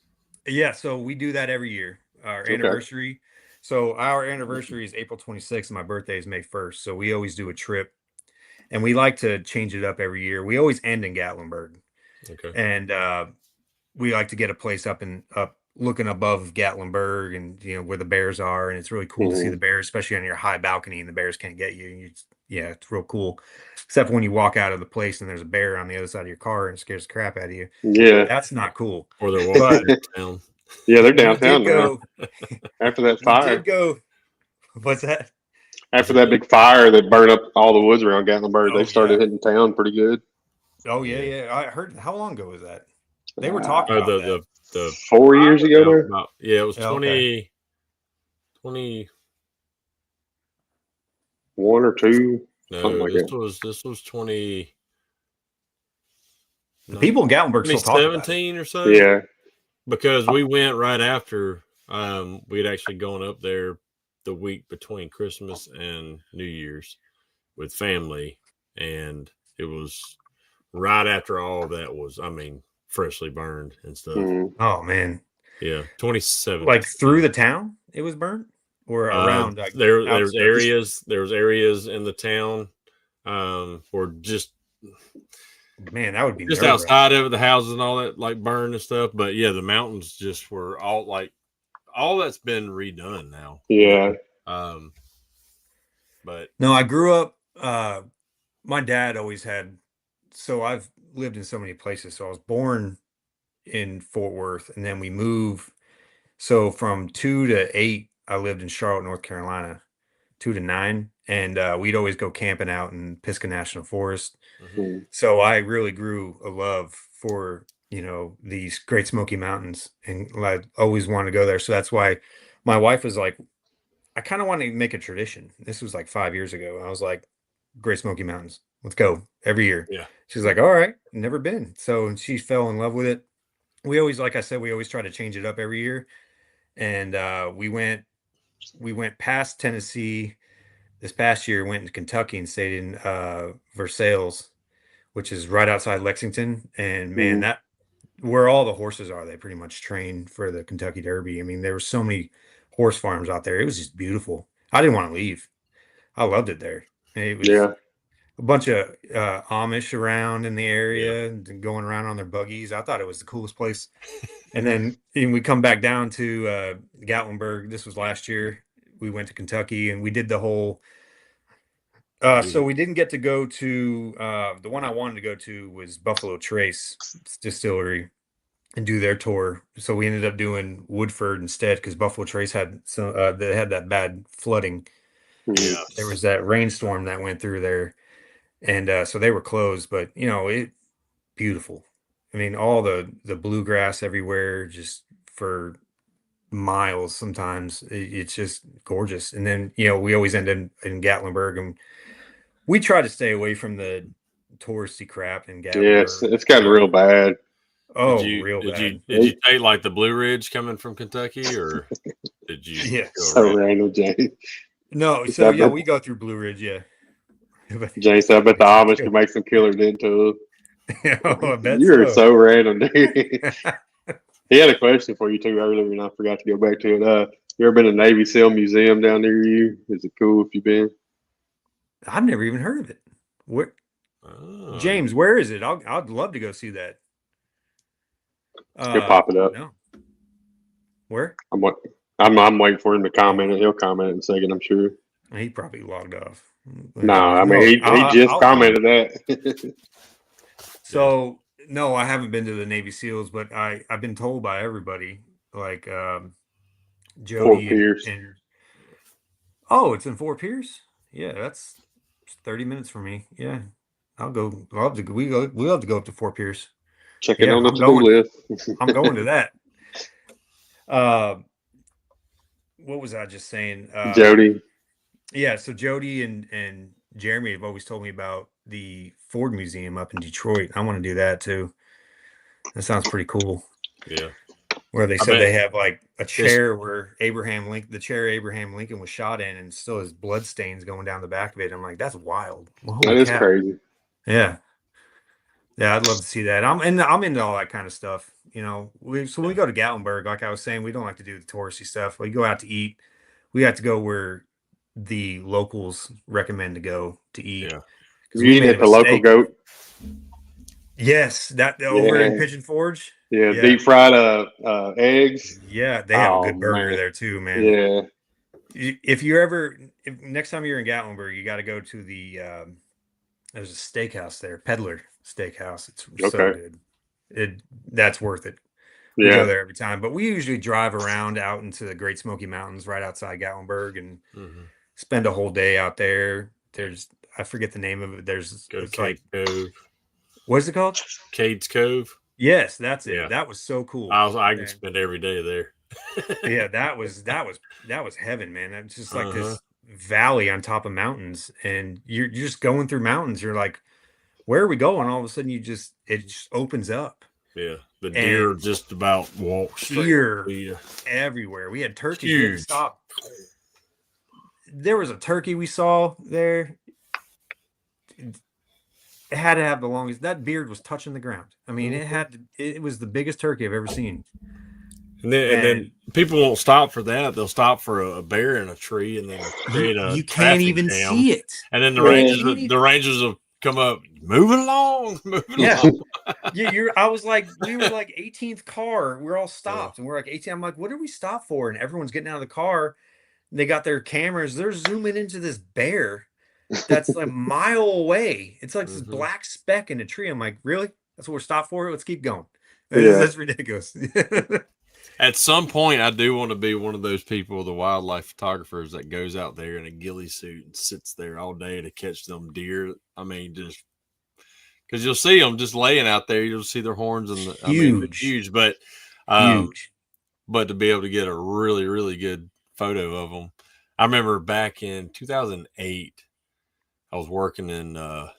Yeah, so we do that every year. Our anniversary. So our anniversary is April 26th, and my birthday is May 1st. So we always do a trip, and we like to change it up every year. We always end in Gatlinburg. Okay. And we like to get a place up looking above Gatlinburg, and where the bears are, and it's really cool to see the bears, especially on your high balcony, and the bears can't get you. It's real cool. Except for when you walk out of the place and there's a bear on the other side of your car and it scares the crap out of you. Yeah, that's not cool. Or they're walking downtown. Yeah, they're downtown now. After that fire. What's that? After that big fire that burned up all the woods around Gatlinburg, they started hitting town pretty good. Oh yeah. I heard. How long ago was that? They were talking about that. The 4 years ago. There? It was 20, 20. 1 or 2. No, this was 20. The people in Gatlinburg still talk about it. 2017 or so. Yeah, because we went right after. We'd actually gone up there the week between Christmas and New Year's with family, and it was right after all that was, freshly burned and stuff. Mm-hmm. Oh man, yeah, 27. Like through the town, it was burnt, or around. Like, there's areas in the town, or just. Man, that would be just outside of it, the houses and all that like burned and stuff. But yeah, the mountains just were all that's been redone now. Yeah. But no, I grew up. My dad always had. So I've lived in so many places. So I was born in Fort Worth, and then we moved. So from 2 to 8, I lived in Charlotte, North Carolina. 2 to 9, and we'd always go camping out in Pisgah National Forest. Mm-hmm. So I really grew a love for, these Great Smoky Mountains, and I always wanted to go there. So that's why my wife was like, I kind of want to make a tradition. This was like 5 years ago. I was like, Great Smoky Mountains, let's go every year. Yeah. She's like, all right, never been. So she fell in love with it. We always, like I said, we always try to change it up every year. And we went past Tennessee. This past year, went into Kentucky and stayed in Versailles, which is right outside Lexington. And man, that where all the horses are, they pretty much train for the Kentucky Derby. I mean, there were so many horse farms out there. It was just beautiful. I didn't want to leave. I loved it there. It was a bunch of Amish around in the area and going around on their buggies. I thought it was the coolest place. And then we come back down to Gatlinburg. This was last year. We went to Kentucky and we did the whole. So we didn't get to go to the one I wanted to go to was Buffalo Trace Distillery and do their tour. So we ended up doing Woodford instead because Buffalo Trace had they had that bad flooding. Yeah. There was that rainstorm that went through there, and so they were closed. But it beautiful. I mean, all the bluegrass everywhere, just for miles. Sometimes it's just gorgeous. And then we always end in Gatlinburg, and we try to stay away from the touristy crap in Gatlinburg. Yes, it's gotten real bad. Oh, real bad. Did you take like the Blue Ridge coming from Kentucky, or did you? Yeah, so random, James. No, so yeah, we go through Blue Ridge. Yeah, James, I bet the Amish can make some killer dent too. I bet You're so random, dude. He had a question for you too earlier, and I forgot to go back to it. You ever been to Navy SEAL Museum down near you? Is it cool if you've been? I've never even heard of it. Where, James? Where is it? I'd love to go see that. He'll pop it up. No. Where? I'm waiting for him to comment, and he'll comment in a second, I'm sure. He probably logged off. No, I mean he just commented that. So no, I haven't been to the Navy SEALs, but I've been told by everybody, like Jody and oh, it's in Fort Pierce. Yeah, that's 30 minutes for me. Yeah, I'll go. We'll have to go up to Fort Pierce. Check it on the to-do list. I'm going to that. What was I just saying? Jody. Yeah, so Jody and Jeremy have always told me about the Ford Museum up in Detroit. I want to do that too. That sounds pretty cool. Yeah. Where they said they have like a chair where Abraham Lincoln was shot in, and still has blood stains going down the back of it. I'm like, that's wild. That is crazy. Yeah. Yeah, I'd love to see that. I'm into all that kind of stuff. When we go to Gatlinburg, like I was saying, we don't like to do the touristy stuff. We go out to eat. We have to go where the locals recommend to go to eat. Yeah. You eat at the local goat? Yes, that over in Pigeon Forge. Yeah, deep fried eggs. Yeah, they have a good burger there too, man. Yeah. If next time you're in Gatlinburg, you got to go to the there's a steakhouse there, Peddler Steakhouse. It's so good. That's worth it. We go there every time, but we usually drive around out into the Great Smoky Mountains right outside Gatlinburg, and spend a whole day out there. I forget the name of it. It's like, Cove. What's it called? Cade's Cove. Yes, that's it. Yeah. That was so cool. I can spend every day there. Yeah, that was heaven, man. It's just like this valley on top of mountains, and you're just going through mountains. You're like, where are we going? All of a sudden, it just opens up. Yeah, the deer just about walk straight. Deer everywhere. We had turkeys. We had to stop. There was a turkey we saw there. It had to have the longest. That beard was touching the ground. I mean, it was the biggest turkey I've ever seen. And then people won't stop for that. They'll stop for a bear in a tree, and then create a you can't even jam. see it. And then the rangers will come up, moving along. I was like, we were like 18th car. We're all stopped, and we're like 18. I'm like, what did we stop for? And everyone's getting out of the car. They got their cameras. They're zooming into this bear that's like a mile away. It's like this black speck in a tree. I'm like, really? That's what we're stopped for? Let's keep going. That's ridiculous. At some point, I do want to be one of those people, the wildlife photographers that goes out there in a ghillie suit and sits there all day to catch them deer. I mean, just because you'll see them just laying out there, you'll see their horns and huge, but huge. But to be able to get a really, really good photo of them. I remember back in 2008, I was working in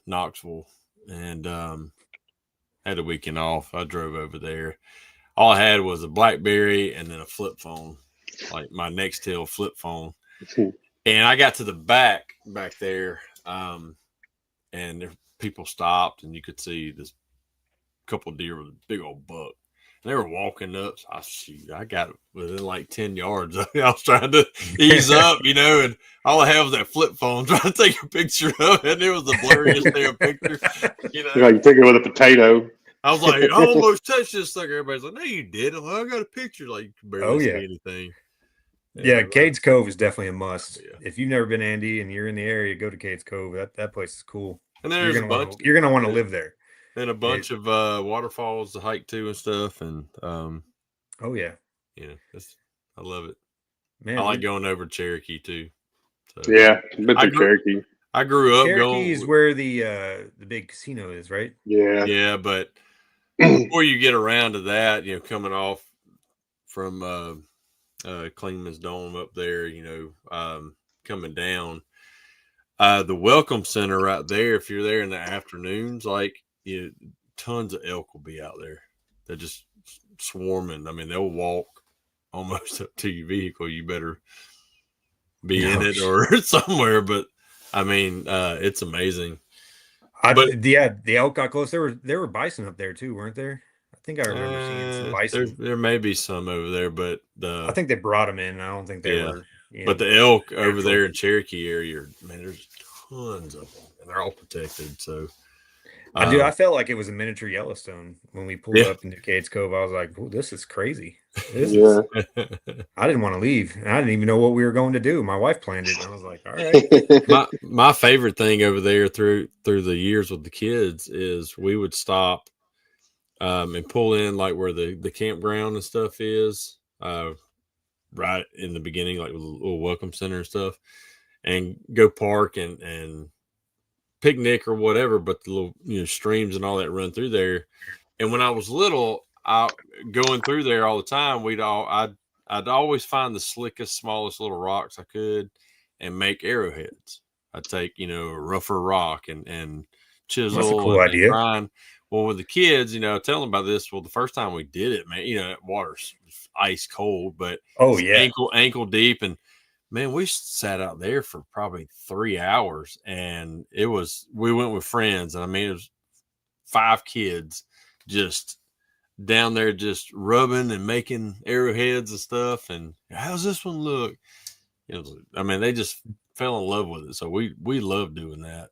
Knoxville and had a weekend off. I drove over there. All I had was a BlackBerry and then a flip phone, like my Nextel flip phone. And I got to the back there, and people stopped, and you could see this couple of deer with a big old buck. And they were walking up. So I got within like 10 yards. I was trying to ease up, and all I had was that flip phone trying to take a picture of it. And it was the blurriest damn picture. Like you take it with a potato. I was like, I almost touched this sucker. Everybody's like, no, you didn't. Well, I got a picture. Like, you can barely see anything. Yeah, Cade's Cove is definitely a must. Yeah. If you've never been, Andy, and you're in the area, go to Cade's Cove. That place is cool. And there's you're gonna want to live there. And a bunch of waterfalls to hike to and stuff. And I love it. Man, I like going over Cherokee too. So, yeah, been through Cherokee. I grew up Cherokee is where the big casino is, right? Yeah. Yeah, but before you get around to that, coming off from Klingman's Dome up there, coming down, the Welcome Center right there, if you're there in the afternoons, like, tons of elk will be out there. They're just swarming. I mean, they'll walk almost up to your vehicle. You better be in it or somewhere. But I mean, it's amazing. The elk got close. There were bison up there too, weren't there? I think I remember seeing some bison. There may be some over there, but I think they brought them in. I don't think they were. But the elk over there in Cherokee area, man, there's tons of them, and they're all protected. So, I felt like it was a miniature Yellowstone when we pulled up into Cade's Cove. I was like, "Oh, this is crazy." I didn't want to leave, and I didn't even know what we were going to do. My wife planned it, and I was like, "All right." My favorite thing over there through the years with the kids is we would stop and pull in like where the campground and stuff is, right in the beginning, like with a little welcome center and stuff, and go park and picnic or whatever. But the little streams and all that run through there. And when I was little, going through there all the time, I'd always find the slickest, smallest little rocks I could and make arrowheads. I'd take, a rougher rock and chisel. That's a cool idea. Grind. Well, with the kids, tell them about this. Well, the first time we did it, man, that water's ice cold, but ankle deep. And man, we sat out there for probably 3 hours, and we went with friends. And I mean, it was 5 kids just down there just rubbing and making arrowheads and stuff. And how's this one look? They just fell in love with it. So we love doing that.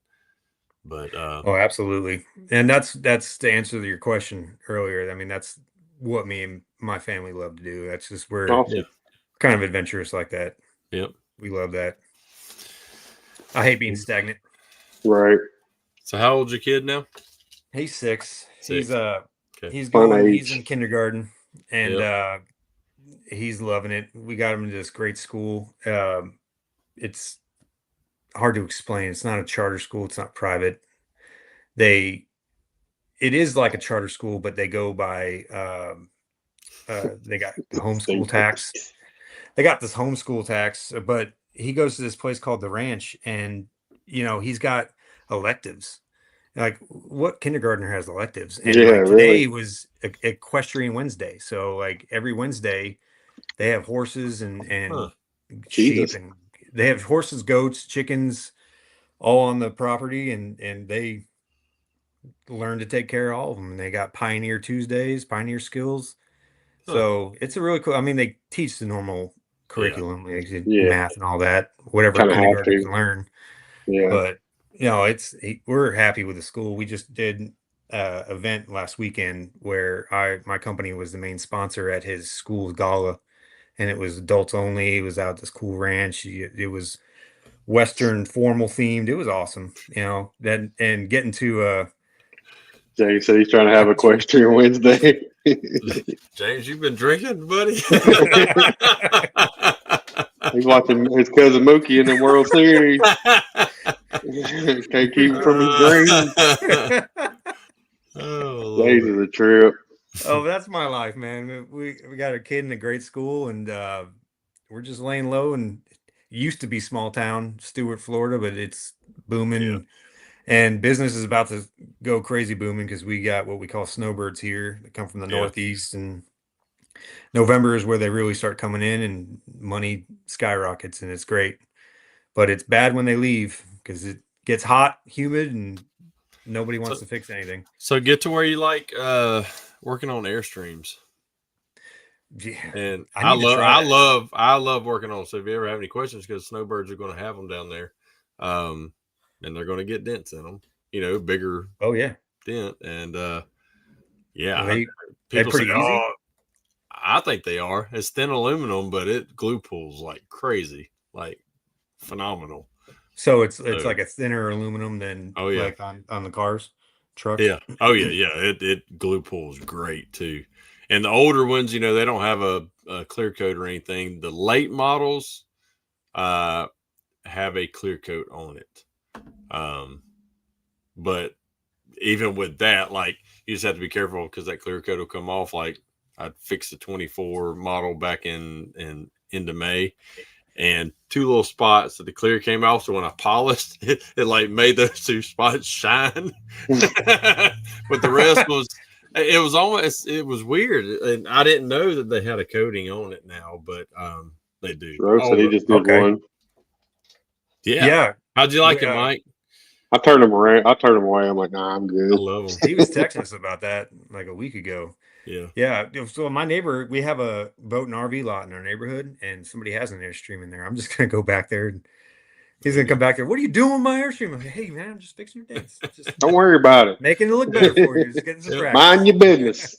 But absolutely. And that's to answer your question earlier. I mean, that's what me and my family love to do. That's just we're kind of adventurous like that. Yep. We love that. I hate being stagnant. Right. So how old's your kid now? He's 6. He's he's in kindergarten, and he's loving it. We got him into this great school. It's hard to explain. It's not a charter school. It's not private. It is like a charter school, but they go by, they got the homeschool tax. They got this homeschool tax, but he goes to this place called the Ranch, and he's got electives. Like, what kindergartner has electives? And Yeah, like today really. was Equestrian Wednesday, so like every Wednesday they have horses and sheep, Jesus. and they have horses, goats, chickens, all on the property, and they learn to take care of all of them. And they got Pioneer Tuesdays, Pioneer Skills. So it's a really cool. I mean, they teach the normal curriculum, like Yeah. math and all that, whatever a Kind of have kindergartner to. can learn. Yeah. But we're happy with the school. We just did event last weekend where my company was the main sponsor at his school gala, and it was adults only. It was out at this cool ranch. It was Western formal themed. It was awesome, Then and getting to Jay said he's trying to have Equestrian Wednesday. James, you've been drinking, buddy. He's watching his cousin Mookie in the World Series. Can't keep him from his dreams. Oh, Days is a trip. Oh, that's my life, man. We got a kid in a great school, and we're just laying low. And it used to be small town, Stewart, Florida, but it's booming. Yeah. And business is about to go crazy booming because we got what we call snowbirds here that come from the Northeast, and November is where they really start coming in, and money skyrockets, and it's great. But it's bad when they leave because it gets hot, humid, and nobody wants to fix anything. So get to where you like working on Airstreams. Yeah, and I love working on. So if you ever have any questions, because snowbirds are going to have them down there, and they're going to get dents in them. Bigger. Oh yeah, dent, and they're people pretty say, easy. "Oh, I think they are." It's thin aluminum, but it glue pulls like crazy, like phenomenal. So it's like a thinner aluminum than like on the cars, trucks. Yeah. Oh yeah. It glue pulls great too. And the older ones, they don't have a clear coat or anything. The late models have a clear coat on it. But even with that, like, you just have to be careful because that clear coat will come off. Like, I fixed the 24 model back in into May, and 2 little spots that the clear came off. So when I polished it, like made those 2 spots shine. But the rest it was weird. And I didn't know that they had a coating on it now, but they do. Rose said he just did one. Yeah. How'd you like it, Mike? I turned him around. I turned him away. I'm like, nah, I'm good. I love him. He was texting us about that like a week ago. Yeah. So my neighbor, we have a boat and RV lot in our neighborhood, and somebody has an Airstream in there. I'm just gonna go back there, and he's gonna come back there. What are you doing with my Airstream? I'm like, hey man, I'm just fixing your dents. Just don't worry about it. Making it look better for you. Just getting some practice. Mind your business.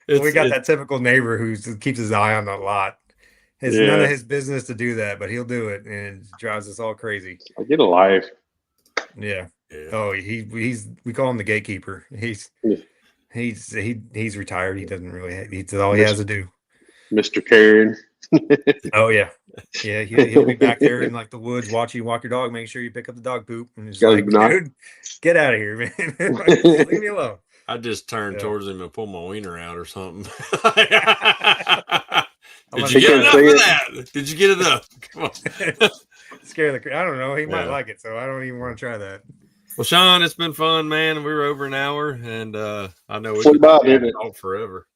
We got that typical neighbor who keeps his eye on the lot. It's none of his business to do that, but he'll do it, and it drives us all crazy. I get a life. Yeah. Oh, we call him the gatekeeper. He's retired. He doesn't really. He's all he has to do. Mr. Karen. Oh yeah, he'll be back there in like the woods watching you walk your dog, making sure you pick up the dog poop, and he's like, dude, get out of here, man. Leave me alone. I just turned towards him and pulled my wiener out or something. Did you get enough of that? Did you get enough? Come on. Scare the. I don't know. He might like it, so I don't even want to try that. Well, Sean, it's been fun, man. We were over an hour, and I know we could talk forever.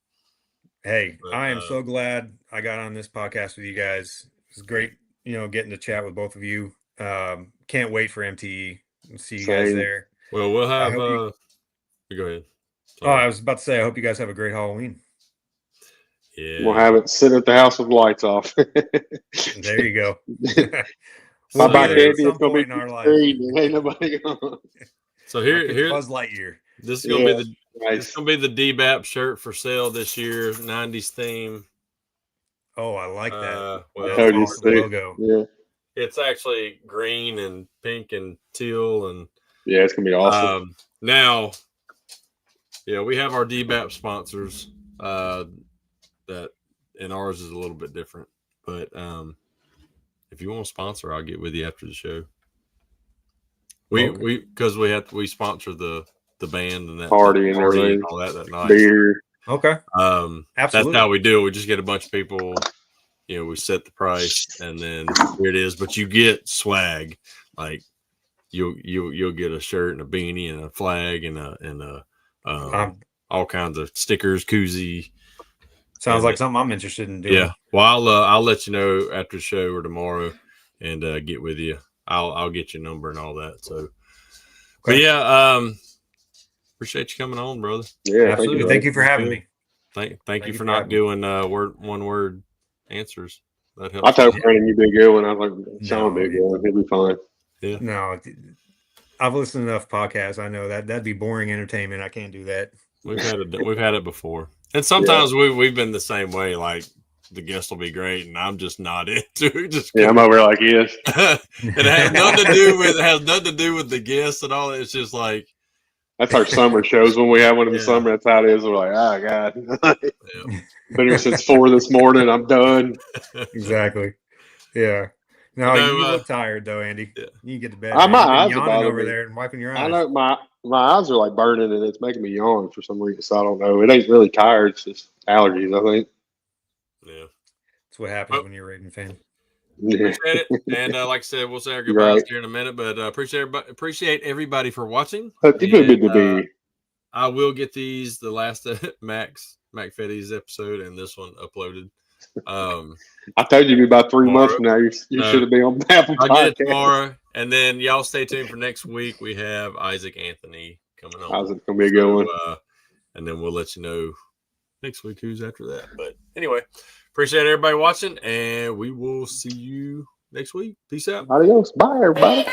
Hey, I am so glad I got on this podcast with you guys. It's great, getting to chat with both of you. Can't wait for MTE. See you guys there. Well, we'll have. Go ahead. Sorry. Oh, I was about to say, I hope you guys have a great Halloween. Yeah, we'll have it sit at the house with lights off. There you go. My back Andy is going to be in our life. Ain't nobody on. So here, Buzz Lightyear. This is going to be it's going to be the DBAP shirt for sale this year, 90s theme. Oh, I like that. Awesome logo. Yeah, it's actually green and pink and teal, and it's going to be awesome. Now, we have our DBAP sponsors. That and ours is a little bit different, but if if you want to sponsor, I'll get with you after the show. Because we sponsor the band and that Party and everything, and all that night. beer. Okay. Absolutely. That's how we do it. We just get a bunch of people. We set the price, and then here it is. But you get swag, like you'll get a shirt and a beanie and a flag and all kinds of stickers, koozie. Sounds like something I'm interested in doing. Yeah. Well, I'll let you know after the show or tomorrow, and get with you. I'll get your number and all that. So, but yeah, appreciate you coming on, brother. Yeah, absolutely. Thank you for having me. Thank you for not doing one word answers. That helps. I told Brandon you'd be a good one. I was like, Sean would be a good one. He'll be fine. Yeah. No, I've listened to enough podcasts. I know that'd be boring entertainment. I can't do that. We've had it before, and sometimes we've been the same way. Like the guest will be great, and I'm just not into it. I'm over like yes. It has nothing to do with the guests and all. It's just like that's our summer shows when we have one in the summer. That's how it is. We're like, oh god, been here since 4 this morning. I'm done. Exactly. Yeah. No, you look tired though, Andy. Yeah. You can get to bed. My eyes are bothering over me. there and wiping your eyes. I know my eyes are like burning and it's making me yawn for some reason. So I don't know. It ain't really tired. It's just allergies, I think. Yeah. That's what happens when you're a Raven fan. Yeah. Appreciate it. And like I said, we'll say our goodbyes here in a minute. But appreciate everybody for watching. I will get these, the last Mac Fetty's episode and this one uploaded. I told you about 3 months from now. You should have been on Apple Podcast. I'll get it tomorrow, and then y'all stay tuned for next week. We have Isaac Anthony coming on. Isaac's gonna be a good one, and then we'll let you know next week who's after that. But anyway, appreciate everybody watching, and we will see you next week. Peace out. Adios. Bye, everybody.